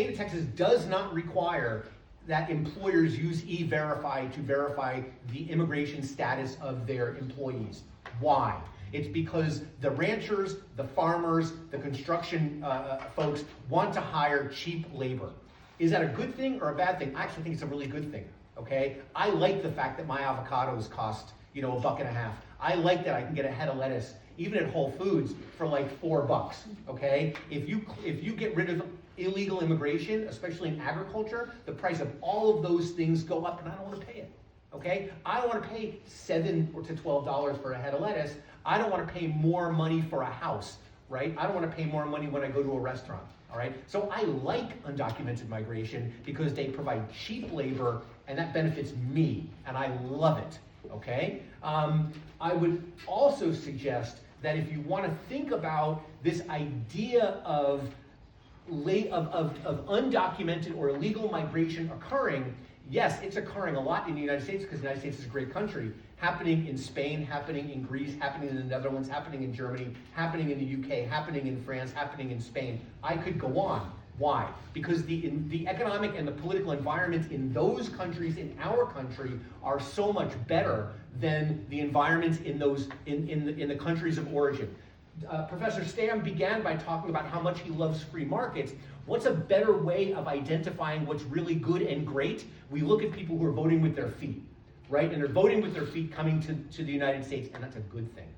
of Texas does not require that employers use e-verify to verify the immigration status of their employees. Why? It's because the ranchers, the farmers, the construction folks want to hire cheap labor. Is that a good thing or a bad thing? I actually think it's a really good thing, okay? I like the fact that my avocados cost, you know, $1.50. I like that I can get a head of lettuce, even at Whole Foods, for like $4, okay? If you get rid of illegal immigration, especially in agriculture, the price of all of those things go up, and I don't want to pay it, okay? I don't want to pay $7 to $12 for a head of lettuce. I don't want to pay more money for a house, right? I don't want to pay more money when I go to a restaurant. All right, so I like undocumented migration because they provide cheap labor and that benefits me, and I love it, okay? I would also suggest that if you want to think about this idea of undocumented or illegal migration occurring, yes, it's occurring a lot in the United States because the United States is a great country. Happening in Spain, happening in Greece, happening in the Netherlands, happening in Germany, happening in the UK, happening in France, happening in Spain. I could go on. Why? Because the economic and the political environments in those countries, in our country, are so much better than the environments in the countries of origin. Professor Stam began by talking about how much he loves free markets. What's a better way of identifying what's really good and great? We look at people who are voting with their feet, right? And they're voting with their feet coming to the United States, and that's a good thing.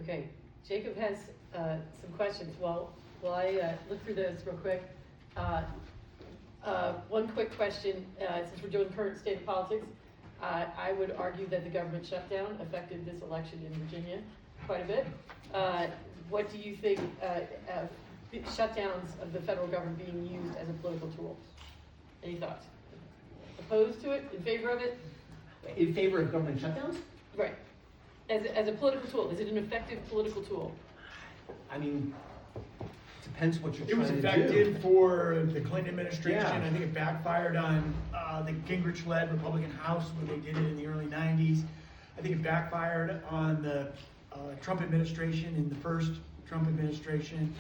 Okay, Jacob has some questions. While I look through those real quick. One quick question, since we're doing current state of politics, I would argue that the government shutdown affected this election in Virginia quite a bit. What do you think shutdowns of the federal government being used as a political tool? Any thoughts? Opposed to it? In favor of it? In favor of government shutdowns? Right. As a political tool, is it an effective political tool? I mean, depends what you're It was trying to do. effective for the Clinton administration. Yeah. I think it backfired on the Gingrich-led Republican House when they did it in the early 90s. I think it backfired on the Trump administration in the first Trump administration.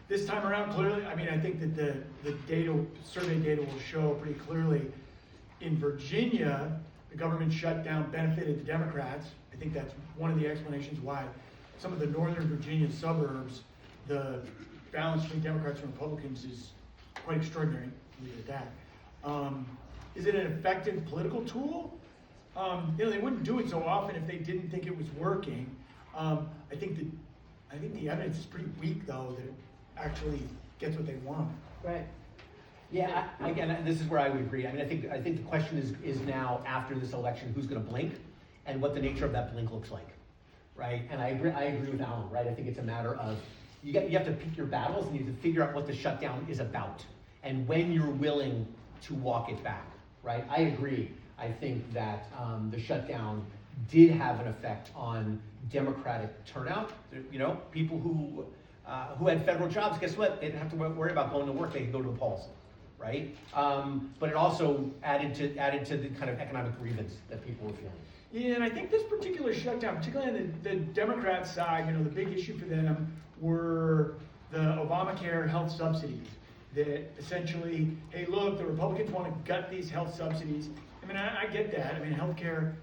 This time around, clearly, I mean, I think that the data, survey data will show pretty clearly in Virginia, the government shutdown benefited the Democrats. I think that's one of the explanations why some of the northern Virginia suburbs, the balance between Democrats and Republicans is quite extraordinary. Leave it at that. Is it an effective political tool? They wouldn't do it so often if they didn't think it was working. I think the evidence is pretty weak, though, that it actually gets what they want. Right. Yeah, again, this is where I would agree. I mean, I think the question is now, after this election, who's going to blink and what the nature of that blink looks like, right? And I agree with Allan, right? I think it's a matter of you have to pick your battles and you have to figure out what the shutdown is about and when you're willing to walk it back, right? I agree. I think that the shutdown did have an effect on Democratic turnout. You know, people who had federal jobs, guess what? They didn't have to worry about going to work. They could go to the polls, right? But it also added to the kind of economic grievance that people were feeling. Yeah, and I think this particular shutdown, particularly on the Democrat side, the big issue for them were the Obamacare health subsidies. That essentially, hey, look, the Republicans want to gut these health subsidies. I mean, I get that. I mean, healthcare,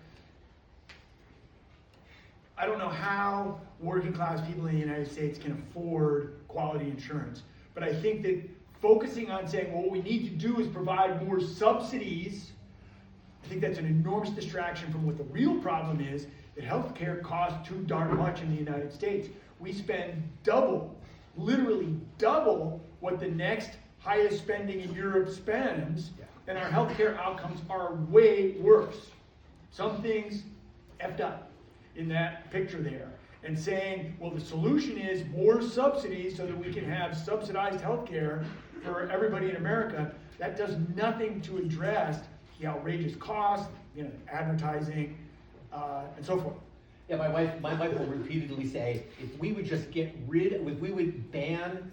I don't know how working class people in the United States can afford quality insurance. But I think that focusing on saying, well, what we need to do is provide more subsidies, I think that's an enormous distraction from what the real problem is, that healthcare costs too darn much in the United States. We spend double, literally double, what the next highest spending in Europe spends, and our healthcare outcomes are way worse. Some things effed up in that picture there. And saying, well, the solution is more subsidies so that we can have subsidized healthcare for everybody in America, that does nothing to address the outrageous costs, advertising, and so forth. Yeah, my wife will repeatedly say, if we would just if we would ban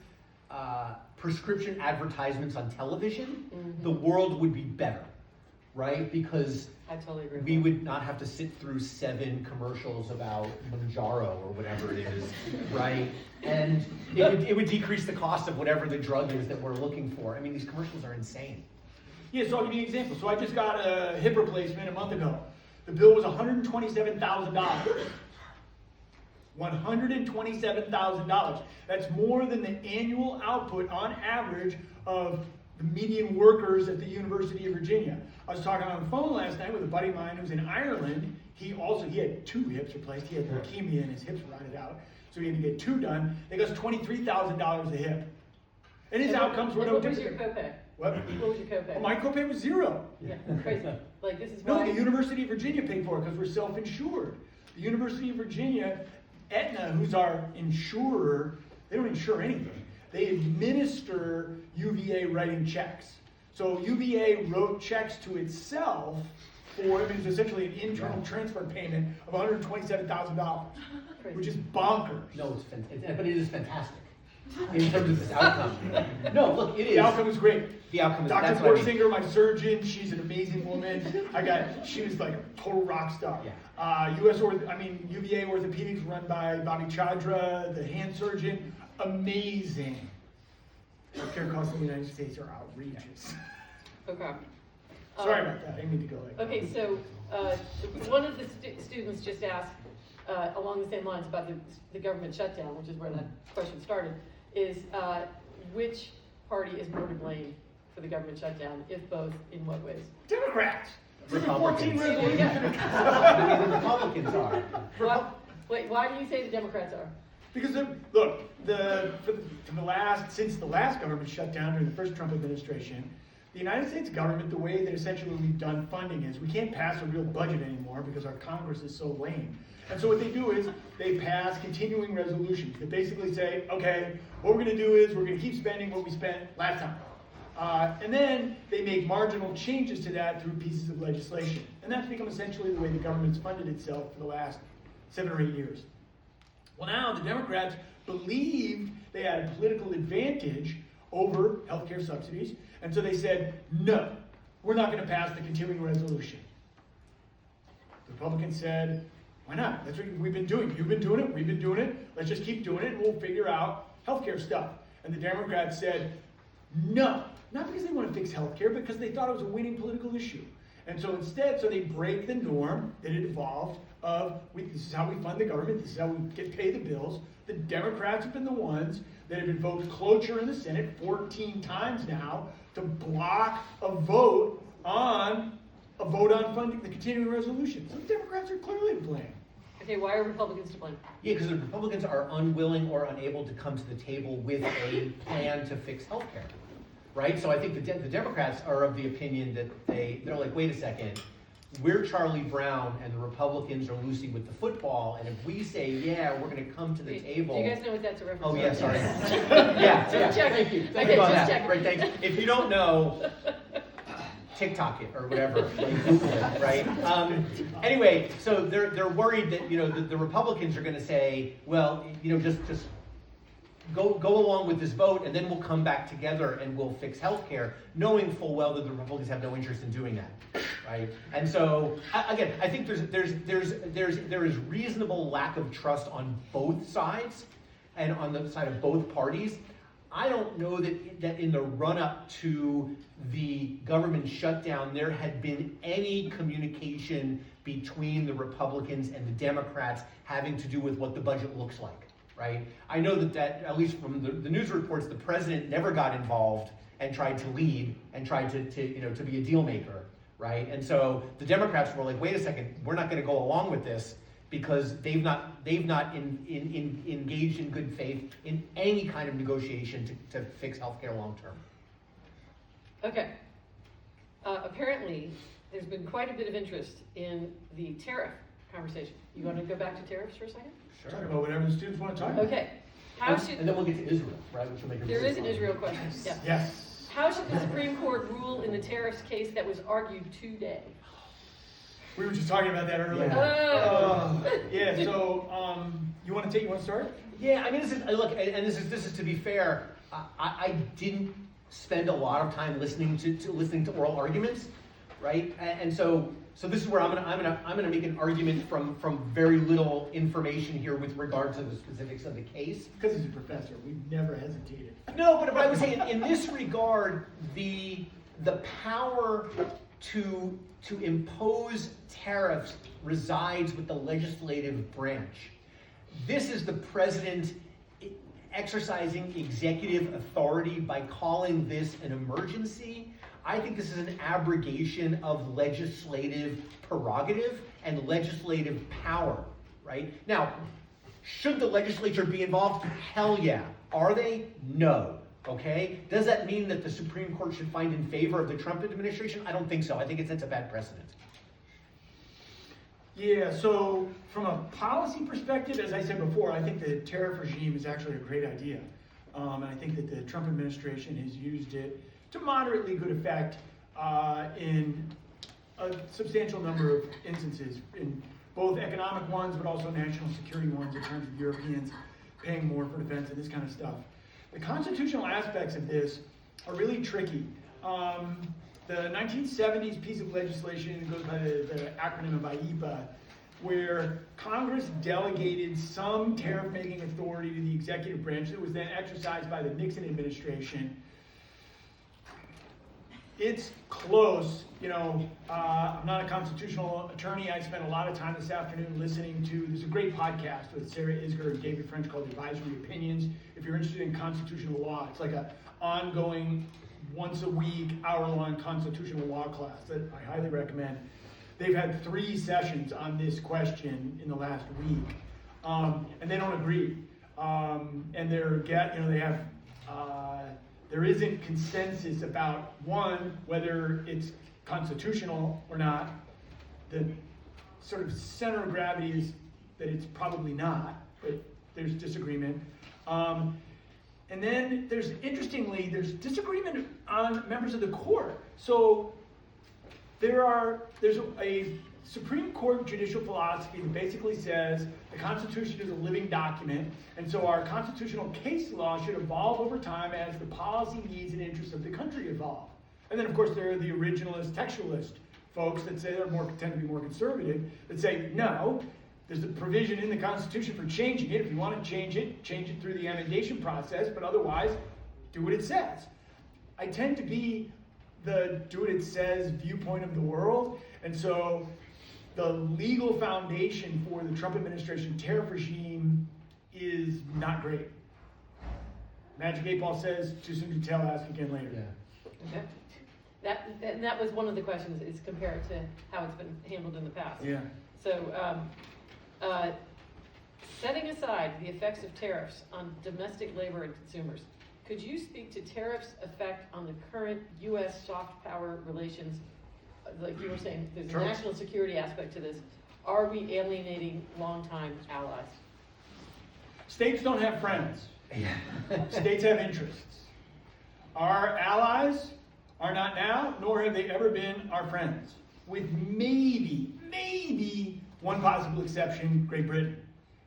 prescription advertisements on television, the world would be better, right? Because I totally agree. we would not have to sit through 7 commercials about Manjaro or whatever it is, right? And it would decrease the cost of whatever the drug is that we're looking for. I mean, these commercials are insane. Yeah, so I'll give you an example. So I just got a hip replacement a month ago. The bill was $127,000. $127,000. That's more than the annual output on average of the median workers at the University of Virginia. I was talking on the phone last night with a buddy of mine who's in Ireland. He had 2 hips replaced. He had leukemia and his hips rotted out. So he had to get 2 done. It cost $23,000 a hip. And his outcomes were no different. What was your copay? What? What was your copay? Oh, my copay was 0. Yeah, crazy. Like, this is No, why. the University of Virginia paid for it because we're self-insured. The University of Virginia, Aetna, who's our insurer, they don't insure anything. They administer UVA writing checks. So UVA wrote checks to itself for, it's essentially an internal transfer payment of $127,000, which is bonkers. No, but it is fantastic in terms of this outcome. No, look, it is. The outcome is great. The outcome is. Dr. That's what I mean. Forsinger, my surgeon, she's an amazing woman. She was like a total rock star. Yeah. UVA Orthopedics run by Bobby Chandra, the hand surgeon, amazing. Healthcare costs in the United States are outrageous. Okay. Sorry about that, I didn't mean to go like that. Okay, so one of the students just asked, along the same lines about the government shutdown, which is where that question started, is which party is more to blame for the government shutdown? If both, in what ways? Democrats! Republicans. 14 resolutions. The Republicans are. Wait, why do you say the Democrats are? Because since the last government shutdown during the first Trump administration, the United States government, the way that essentially we've done funding is we can't pass a real budget anymore because our Congress is so lame. And so what they do is they pass continuing resolutions that basically say, okay, what we're going to do is we're going to keep spending what we spent last time. And then they make marginal changes to that through pieces of legislation. And that's become essentially the way the government's funded itself for the last 7 or 8 years. Well, now the Democrats believed they had a political advantage over healthcare subsidies, and so they said, no, we're not going to pass the continuing resolution. The Republicans said, why not? That's what we've been doing. You've been doing it, we've been doing it, let's just keep doing it, and we'll figure out healthcare stuff. And the Democrats said, no, not because they want to fix healthcare, but because they thought it was a winning political issue. And so instead, they break the norm that had evolved of, this is how we fund the government, this is how we pay the bills. The Democrats have been the ones that have invoked cloture in the Senate 14 times now to block a vote on funding the continuing resolution. So the Democrats are clearly to blame. Okay, why are Republicans to blame? Yeah, because the Republicans are unwilling or unable to come to the table with a plan to fix healthcare, right? So I think the Democrats are of the opinion that they're like, wait a second, we're Charlie Brown and the Republicans are Lucy with the football, and if we say, yeah, we're going to come to the table. Do you guys know what that's a reference Oh, to? yeah, sorry. yeah, checking. thank you. Okay, Thank you about just that. checking. Right, thanks. If you don't know, TikTok it or whatever, Google it, right? Anyway, so they're worried that the Republicans are going to say, well, just go along with this vote, and then we'll come back together and we'll fix healthcare, knowing full well that the Republicans have no interest in doing that, right? And so, again, I think there is reasonable lack of trust on both sides, and on the side of both parties. I don't know that in the run-up to the government shutdown, there had been any communication between the Republicans and the Democrats having to do with what the budget looks like, right? I know that at least from the news reports, the president never got involved and tried to lead and tried to be a deal maker, right? And so the Democrats were like, wait a second, we're not going to go along with this, because they've not engaged in good faith in any kind of negotiation to fix healthcare long term. Okay. Apparently, there's been quite a bit of interest in the tariff conversation. You want to go back to tariffs for a second? Talk about whatever the students want to talk about. Okay. How And should then we'll get to Israel, right? Which will make a there is decision an on. Israel question? Yeah. Yes. How should the Supreme Court rule in the tariffs case that was argued today? We were just talking about that earlier. Oh. Yeah, so, you want to start? Yeah, I mean, this is to be fair. I didn't spend a lot of time listening to oral arguments, right? And so this is where I'm gonna make an argument from very little information here with regard to the specifics of the case. Because he's a professor, we've never hesitated. No, but I would say in this regard, the power to impose tariffs resides with the legislative branch. This is the president exercising executive authority by calling this an emergency. I think this is an abrogation of legislative prerogative and legislative power, right? Now, should the legislature be involved? Hell yeah. Are they? No. Okay? Does that mean that the Supreme Court should find in favor of the Trump administration? I don't think so. I think it sets a bad precedent. Yeah, so from a policy perspective, as I said before, I think the tariff regime is actually a great idea. And I think that the Trump administration has used it to moderately good effect in a substantial number of instances, in both economic ones, but also national security ones in terms of Europeans paying more for defense and this kind of stuff. The constitutional aspects of this are really tricky. The 1970s piece of legislation goes by the acronym of IEPA, where Congress delegated some tariff-making authority to the executive branch that was then exercised by the Nixon administration. It's close, I'm not a constitutional attorney. I spent a lot of time this afternoon listening to, there's a great podcast with Sarah Isger and David French called Advisory Opinions. If you're interested in constitutional law, it's like an ongoing, once a week, hour-long constitutional law class that I highly recommend. They've had 3 sessions on this question in the last week, and they don't agree. And there isn't consensus about, one, whether it's constitutional or not. The sort of center of gravity is that it's probably not, but there's disagreement. And then there's disagreement on members of the court. So there's a Supreme Court judicial philosophy that basically says the Constitution is a living document, and so our constitutional case law should evolve over time as the policy needs and interests of the country evolve. And then, of course, there are the originalist, textualist folks that say tend to be more conservative, that say, no, there's a provision in the Constitution for changing it. If you want to change it through the amendation process, but otherwise, do what it says. I tend to be the do what it says viewpoint of the world, and so the legal foundation for the Trump administration tariff regime is not great. Magic 8 Ball says, too soon to tell, ask again later. Yeah. Okay. That was one of the questions, is compared to how it's been handled in the past. Yeah. So, setting aside the effects of tariffs on domestic labor and consumers, could you speak to tariffs' effect on the current U.S. soft power relations? Like you were saying, there's Sure. a national security aspect to this. Are we alienating longtime allies? States don't have friends. Yeah. States have interests. Our allies are not now, nor have they ever been our friends. With maybe one possible exception, Great Britain.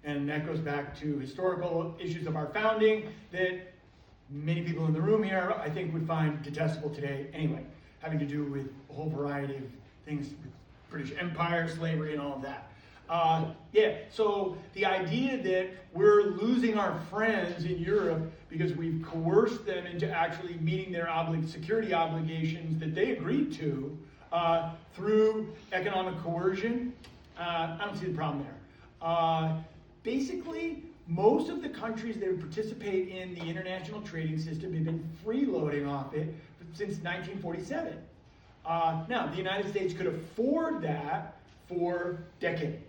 And that goes back to historical issues of our founding that many people in the room here, I think, would find detestable today anyway, having to do with a whole variety of things, British Empire, slavery, and all of that. So the idea that we're losing our friends in Europe because we've coerced them into actually meeting their security obligations that they agreed to through economic coercion, I don't see the problem there. Basically, most of the countries that participate in the international trading system have been freeloading off it since 1947. Now, the United States could afford that for decades.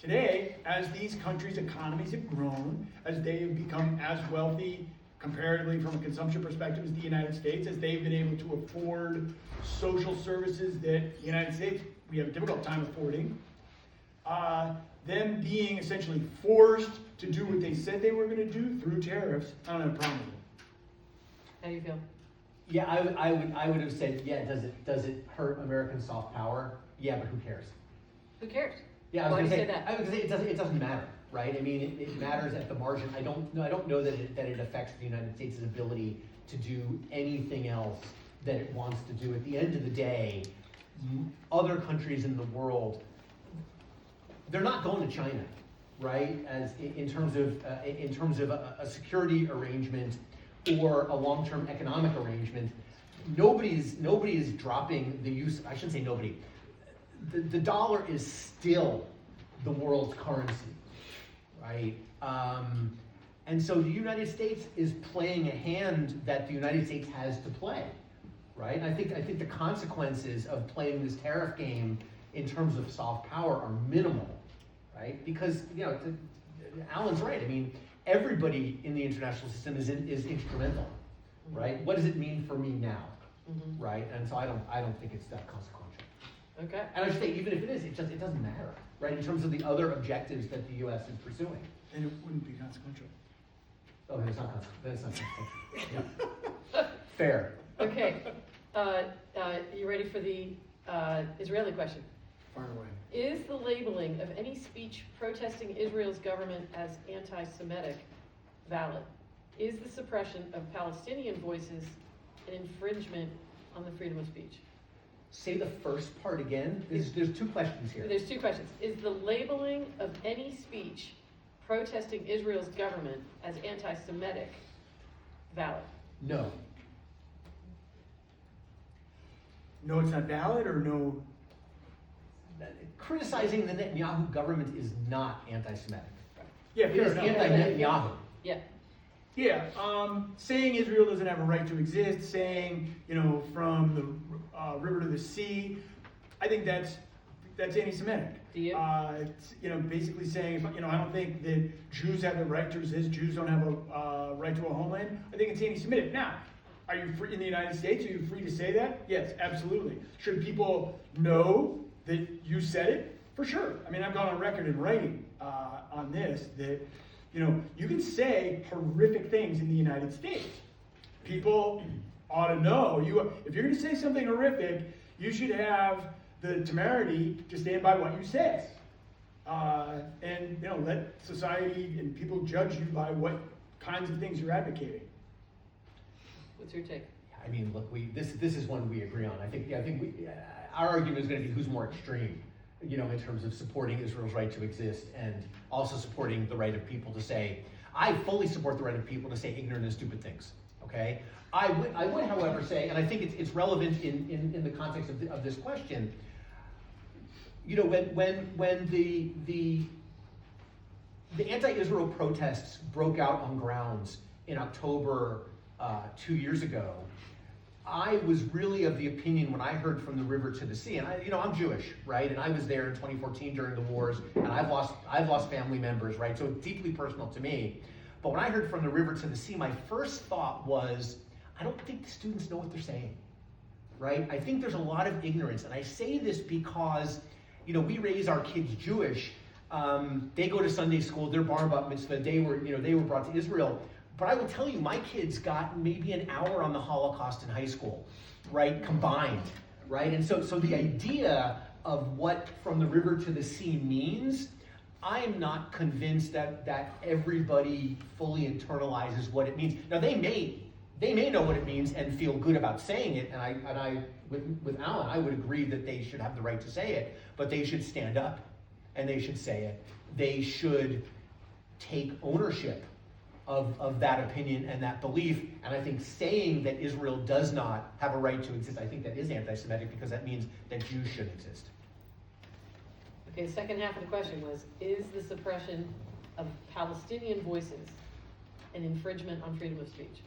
Today, as these countries' economies have grown, as they have become as wealthy comparatively from a consumption perspective as the United States, as they've been able to afford social services that the United States, we have a difficult time affording, them being essentially forced to do what they said they were going to do through tariffs, I don't have a problem with it. How do you feel? Yeah, I would have said, yeah, does it hurt American soft power? Yeah, but who cares? Who cares? Yeah, I Why was do going you to say say, that? I would say it doesn't matter, right? I mean, it matters at the margin. I don't know that it affects the United States' ability to do anything else that it wants to do. At the end of the day, other countries in the world, they're not going to China, right? As in terms of a security arrangement or a long-term economic arrangement, nobody is dropping the use. I shouldn't say nobody. The dollar is still the world's currency, right? And so the United States is playing a hand that the United States has to play, right? And I think the consequences of playing this tariff game in terms of soft power are minimal, right? Because Allan's right. I mean, everybody in the international system is instrumental, right? What does it mean for me now, right? And so I don't think it's that consequential. Okay. And I should say, even if it is, it doesn't matter, right? In terms of the other objectives that the U.S. is pursuing. And it wouldn't be consequential. Oh, that's not consequential. Yeah. Fair. Okay. You ready for the Israeli question? Far away. Is the labeling of any speech protesting Israel's government as anti-Semitic valid? Is the suppression of Palestinian voices an infringement on the freedom of speech? Say the first part again. There's two questions here. There's two questions. Is the labeling of any speech protesting Israel's government as anti-Semitic valid? No. No, it's not valid, or no? Criticizing the Netanyahu government is not anti-Semitic. Yeah, It fair is enough. anti-Netanyahu. Yeah. Yeah, saying Israel doesn't have a right to exist, saying, from the river to the sea, I think that's anti-Semitic. Do you? It's, basically saying, I don't think that Jews have the right to exist, Jews don't have a right to a homeland. I think it's anti-Semitic. Now, are you free in the United States? Are you free to say that? Yes, absolutely. Should people know that you said it? For sure. I mean, I've gone on record in writing on this that, you can say horrific things in the United States. People ought to know. If you're going to say something horrific, you should have the temerity to stand by what you say. And let society and people judge you by what kinds of things you're advocating. What's your take? I mean, look, this is one we agree on. I think our argument is going to be who's more extreme, in terms of supporting Israel's right to exist and also supporting the right of people to say, I fully support the right of people to say ignorant and stupid things. Okay, I would, however, say, and I think it's relevant in the context of this question. When the anti-Israel protests broke out on grounds in October 2 years ago, I was really of the opinion when I heard from the river to the sea, and I'm Jewish, right? And I was there in 2014 during the wars, and I've lost family members, right? So it's deeply personal to me. But when I heard from the river to the sea, my first thought was, I don't think the students know what they're saying, right? I think there's a lot of ignorance, and I say this because, we raise our kids Jewish. They go to Sunday school, they're bar mitzvah, they were brought to Israel. But I will tell you, my kids got maybe an hour on the Holocaust in high school, right, combined, right? And so the idea of what from the river to the sea means, I'm not convinced that everybody fully internalizes what it means. Now they may know what it means and feel good about saying it, and I with Allan, I would agree that they should have the right to say it, but they should stand up and they should say it. They should take ownership of that opinion and that belief, and I think saying that Israel does not have a right to exist, I think that is anti-Semitic, because that means that Jews should exist. Okay, the second half of the question was, is the suppression of Palestinian voices an infringement on freedom of speech?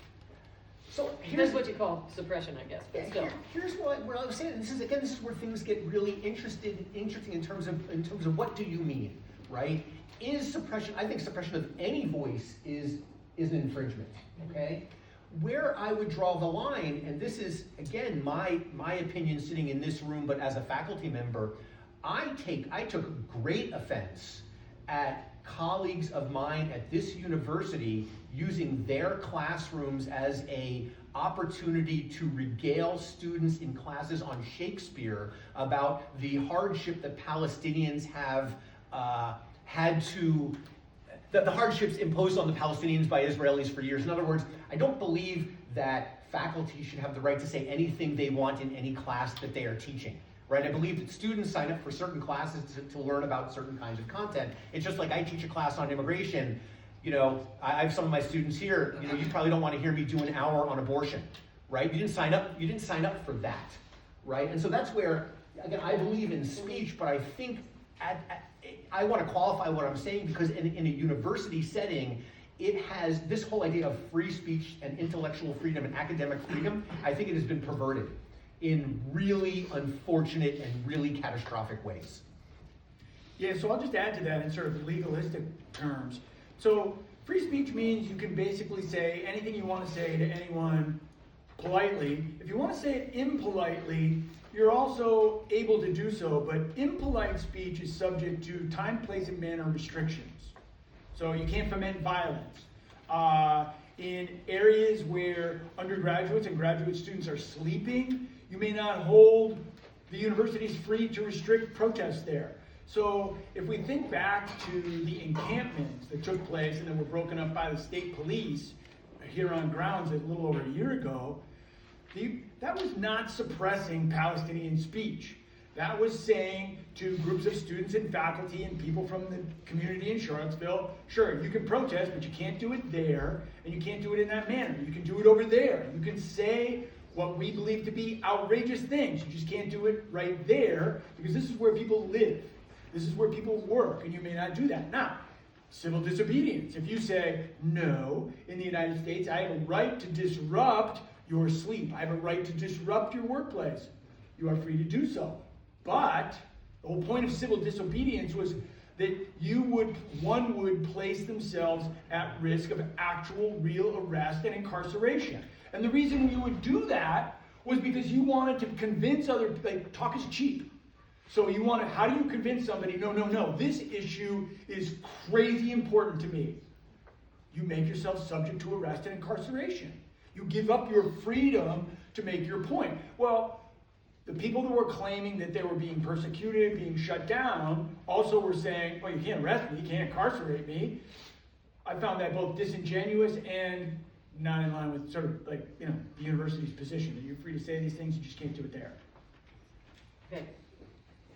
So That's what you call suppression, I guess, but still. Here's what I was saying. This is where things get really interesting in terms of what do you mean, right? Is suppression? I think suppression of any voice is an infringement. Okay. Where I would draw the line, and this is again my opinion sitting in this room, but as a faculty member, I took great offense at colleagues of mine at this university using their classrooms as a opportunity to regale students in classes on Shakespeare about the hardship that Palestinians have the hardships imposed on the Palestinians by Israelis for years. In other words, I don't believe that faculty should have the right to say anything they want in any class that they are teaching. Right? I believe that students sign up for certain classes to learn about certain kinds of content. It's just like I teach a class on immigration. You know, I have some of my students here. You know, you probably don't want to hear me do an hour on abortion, right? You didn't sign up for that, right? And so that's where, again, I believe in speech, but I think I want to qualify what I'm saying, because in a university setting, it has this whole idea of free speech and intellectual freedom and academic freedom. I think it has been perverted in really unfortunate and really catastrophic ways. Yeah, so I'll just add to that in sort of legalistic terms. So free speech means you can basically say anything you want to say to anyone politely. If you want to say it impolitely, you're also able to do so, but impolite speech is subject to time, place, and manner restrictions. So you can't foment violence. In areas where undergraduates and graduate students are sleeping, you may not hold the universities free to restrict protests there. So if we think back to the encampments that took place and that were broken up by the state police here on grounds a little over a year ago, that was not suppressing Palestinian speech. That was saying to groups of students and faculty and people from the community in Charlottesville, sure, you can protest, but you can't do it there, and you can't do it in that manner. You can do it over there. You can say what we believe to be outrageous things. You just can't do it right there, because this is where people live. This is where people work, and you may not do that. Now, civil disobedience. If you say, no, in the United States, I have a right to disrupt your sleep. I have a right to disrupt your workplace. You are free to do so. But the whole point of civil disobedience was that one would place themselves at risk of actual real arrest and incarceration. And the reason you would do that was because you wanted to convince talk is cheap. So how do you convince somebody, no, this issue is crazy important to me? You make yourself subject to arrest and incarceration. You give up your freedom to make your point. Well, the people that were claiming that they were being persecuted, being shut down, also were saying, well, you can't arrest me, you can't incarcerate me. I found that both disingenuous and not in line with sort of the university's position, that you're free to say these things, you just can't do it there. Okay,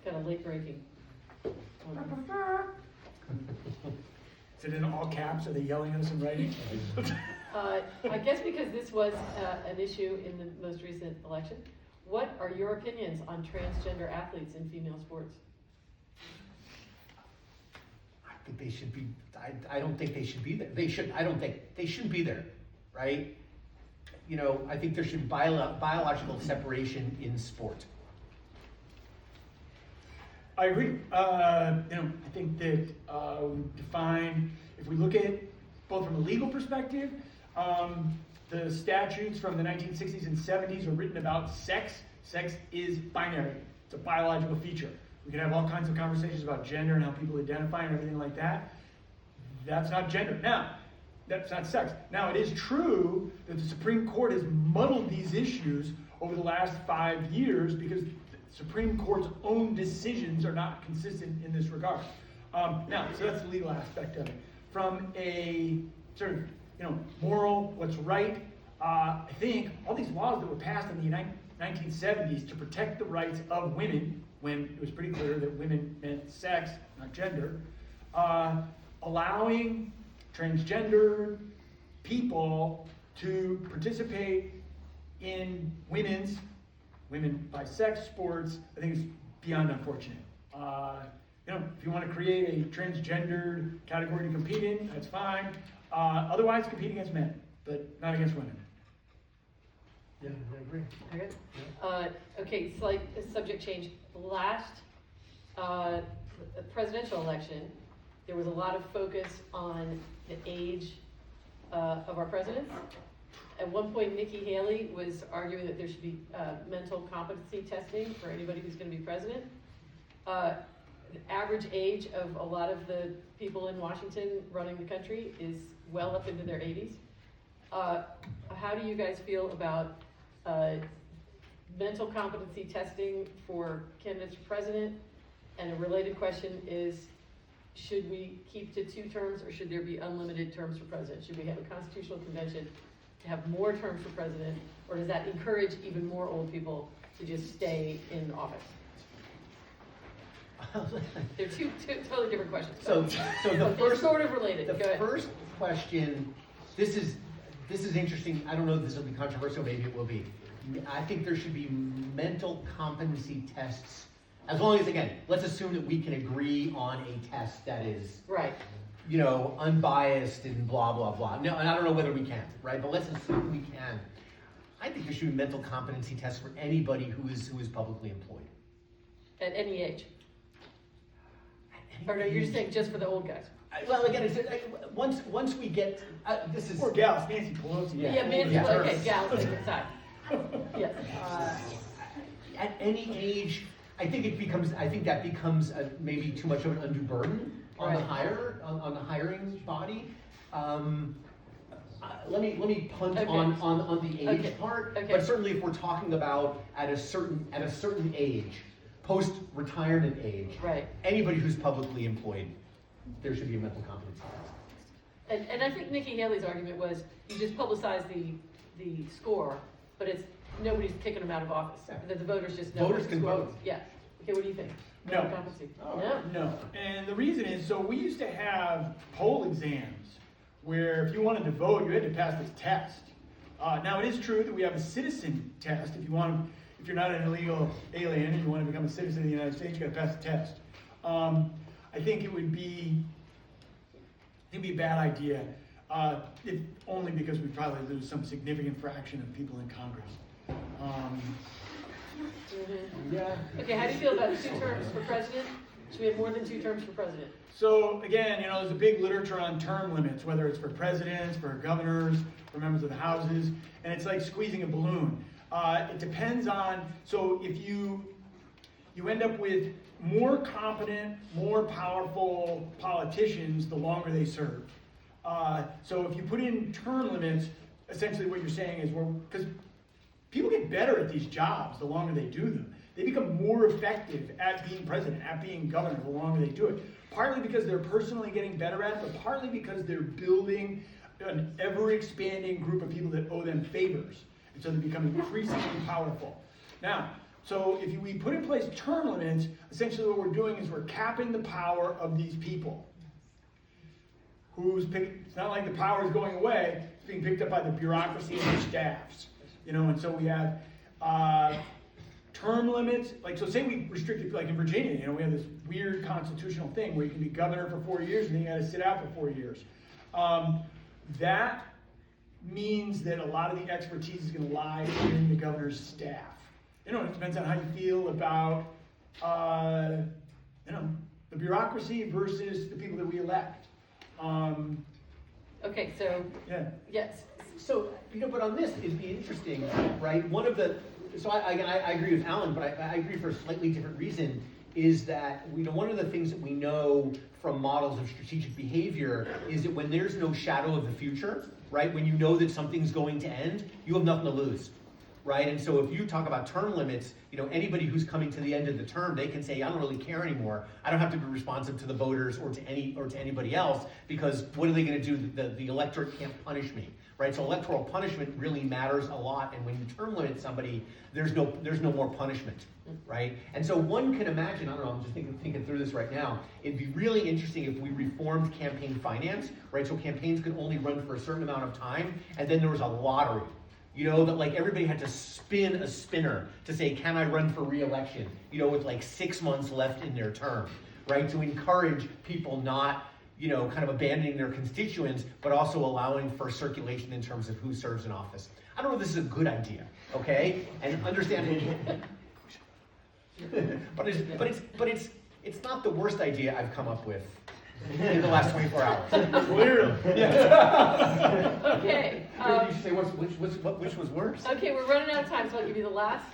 got a late breaking. Is it in all caps? Are they yelling at us in writing? I guess because this was an issue in the most recent election, what are your opinions on transgender athletes in female sports? I think they should be. I don't think they should be there. I don't think they shouldn't be there, right? You know, I think there should be biological separation in sport. I agree. I think that we define, if we look at it both from a legal perspective, the statutes from the 1960s and 70s are written about sex. Sex is binary. It's a biological feature. We can have all kinds of conversations about gender and how people identify and everything like that. That's not gender. Now, that's not sex. Now, it is true that the Supreme Court has muddled these issues over the last 5 years because the Supreme Court's own decisions are not consistent in this regard. Now, so that's the legal aspect of it. From a sort of, moral, what's right, I think all these laws that were passed in the 1970s to protect the rights of women, when it was pretty clear that women meant sex, not gender, allowing transgender people to participate in women by sex sports, I think is beyond unfortunate. If you want to create a transgendered category to compete in, that's fine. Otherwise, compete against men, but not against women. Yeah, I agree. Okay. Okay, slight subject change. Last presidential election, there was a lot of focus on the age of our presidents. At one point, Nikki Haley was arguing that there should be mental competency testing for anybody who's going to be president. The average age of a lot of the people in Washington running the country is well up into their 80s. How do you guys feel about mental competency testing for candidates for president? And a related question is, should we keep to 2 terms or should there be unlimited terms for president? Should we have a constitutional convention to have more terms for president, or does that encourage even more old people to just stay in office? They're two totally different questions. So the They're first, sort of related. the Go ahead. first question, this is interesting. I don't know if this will be controversial, maybe it will be. I think there should be mental competency tests, as long as, again, let's assume that we can agree on a test that is, Right. unbiased and blah, blah, blah. No, and I don't know whether we can, right? But let's assume we can. I think there should be mental competency tests for anybody who is publicly employed. At any age. Or no, you're just saying just for the old guys. Well, again, it's, once we get, this is. Poor gals, Nancy Pelosi. Yeah, Nancy, Yeah. okay, gals, take it aside. Yes. At any age, I think that becomes maybe too much of an undue burden on the Right. on the hiring body. Let me punt Okay. on the age Okay. part, Okay. but certainly if we're talking about at a certain age, post-retirement age, Right. anybody who's publicly employed, there should be a mental competency test. And I think Nikki Haley's argument was, you just publicize the score, but it's, nobody's kicking them out of office. Yeah. That the voters just know. Voters what the can score vote. was. Yeah. Okay, what do you think? No. Mental competency. Oh. No? No, and the reason is, so we used to have poll exams where if you wanted to vote, you had to pass this test. Now, it is true that we have a citizen test. If you're not an illegal alien and you want to become a citizen of the United States, you got to pass the test. I think it would be a bad idea, if only because we probably lose some significant fraction of people in Congress. Mhm. Yeah. Okay, how do you feel about 2 terms for president? Should we have more than 2 terms for president? So again, there's a big literature on term limits, whether it's for presidents, for governors, for members of the houses, and it's like squeezing a balloon. It depends on, so if you end up with more competent, more powerful politicians the longer they serve. So if you put in term limits, essentially what you're saying is, because people get better at these jobs the longer they do them. They become more effective at being president, at being governor, the longer they do it. Partly because they're personally getting better at it, but partly because they're building an ever-expanding group of people that owe them favors. And so they become increasingly powerful. Now, so if we put in place term limits, essentially what we're doing is we're capping the power of these people. It's not like the power is going away, it's being picked up by the bureaucracy and their staffs. And so we have term limits, so say we restricted, like in Virginia, we have this weird constitutional thing where you can be governor for 4 years and then you gotta sit out for 4 years. That means that a lot of the expertise is gonna lie in the governor's staff. It depends on how you feel about, the bureaucracy versus the people that we elect. Okay, so, Yeah. yes. So, but on this, it'd be interesting, right? So I agree with Allan, but I agree for a slightly different reason, is that, one of the things that we know from models of strategic behavior is that when there's no shadow of the future, right? When you know that something's going to end, you have nothing to lose, right? And so if you talk about term limits, you know, anybody who's coming to the end of the term, they can say, I don't really care anymore. I don't have to be responsive to the voters or to anybody else, because what are they going to do? The electorate can't punish me, right? So electoral punishment really matters a lot, and when you term limit somebody, there's no more punishment, right? And so one can imagine, I don't know, I'm just thinking through this right now, it'd be really interesting if we reformed campaign finance, right? So campaigns could only run for a certain amount of time, and then there was a lottery. You know, that like everybody had to spin a spinner to say, can I run for re-election? You know, with like 6 months left in their term, right? To encourage people not, you know, kind of abandoning their constituents, but also allowing for circulation in terms of who serves in office. I don't know if this is a good idea, okay? And understanding, but it's not the worst idea I've come up with in the last 24 hours. Clearly. Yeah. Okay. You should say which was worse? Okay, we're running out of time, so I'll give you the last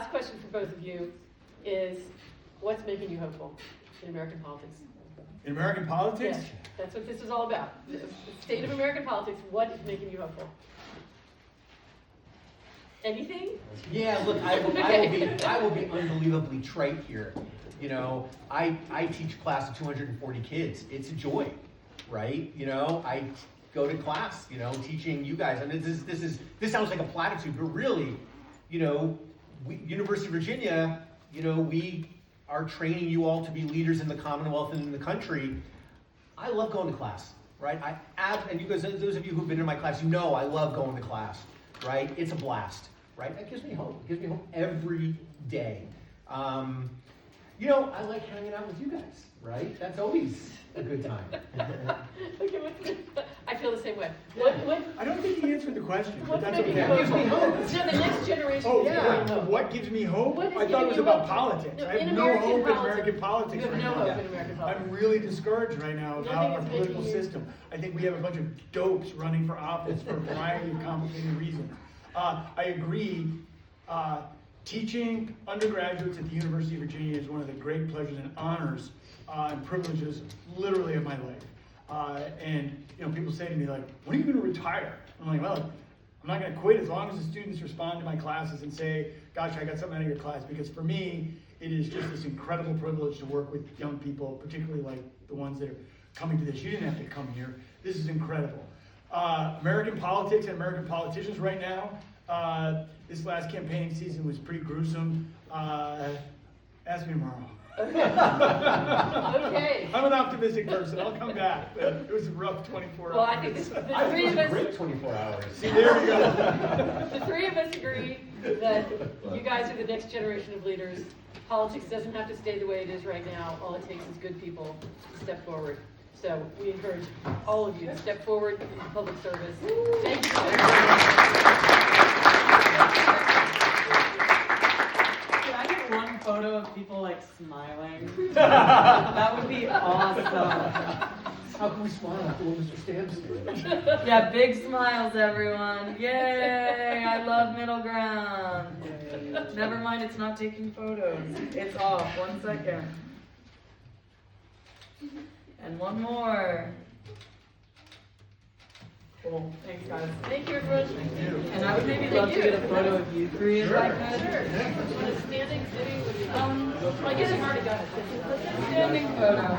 question for both of you is, what's making you hopeful in American politics? In American politics? Yes, that's what this is all about. The state of American politics, what is making you hopeful? Anything? Yeah, look, I will be unbelievably trite here. You know, I teach a class of 240 kids. It's a joy, right? You know, I go to class, you know, teaching you guys. And this sounds like a platitude, but really, you know, University of Virginia, you know, we are training you all to be leaders in the Commonwealth and in the country. I love going to class, right? And you guys, those of you who've been in my class, you know I love going to class, right? It's a blast, right? That gives me hope. It gives me hope every day. You know, I like hanging out with you guys, right? That's always a good time. Okay, I feel the same way. What? I don't think you answered the question, but What's that's making you okay. hopeful? No, the next generation. Oh, Yeah. yeah. What gives me hope? What is I thought it was giving you about hope? politics. No, I in have no American hope in politics. American politics You have right no now. hope in American politics. I'm really discouraged right now about Nothing our is political making you- system. I think we have a bunch of dopes running for office for a variety of complicated reasons. I agree. Teaching undergraduates at the University of Virginia is one of the great pleasures and honors and privileges, literally, of my life. And you know, people say to me like, "When are you going to retire?" I'm like, "Well, I'm not going to quit as long as the students respond to my classes and say, gosh, I got something out of your class." Because for me, it is just this incredible privilege to work with young people, particularly like the ones that are coming to this. You didn't have to come here. This is incredible. American politics and American politicians right now. This last campaign season was pretty gruesome. Ask me tomorrow. Okay. I'm an optimistic person. I'll come back. It was a rough 24 Well, hours. I think the I three think of it was a great us, 24 hours. See, there we go. the three of us agree that you guys are the next generation of leaders. Politics doesn't have to stay the way it is right now. All it takes is good people to step forward. So we encourage all of you to step forward in public service. Thank you so much. Can I get one photo of people like smiling? That would be awesome. How can we smile after what Mr. Stam said? Yeah, big smiles, everyone. Yay! I love MiddleGrounds. Never mind, it's not taking photos. It's off. 1 second. And one more. Cool. Thanks, guys. Thank you, everyone. And I would maybe love to get a photo of you three if I could. Sure. Want a standing, sitting? I guess it's already got it. Standing photo.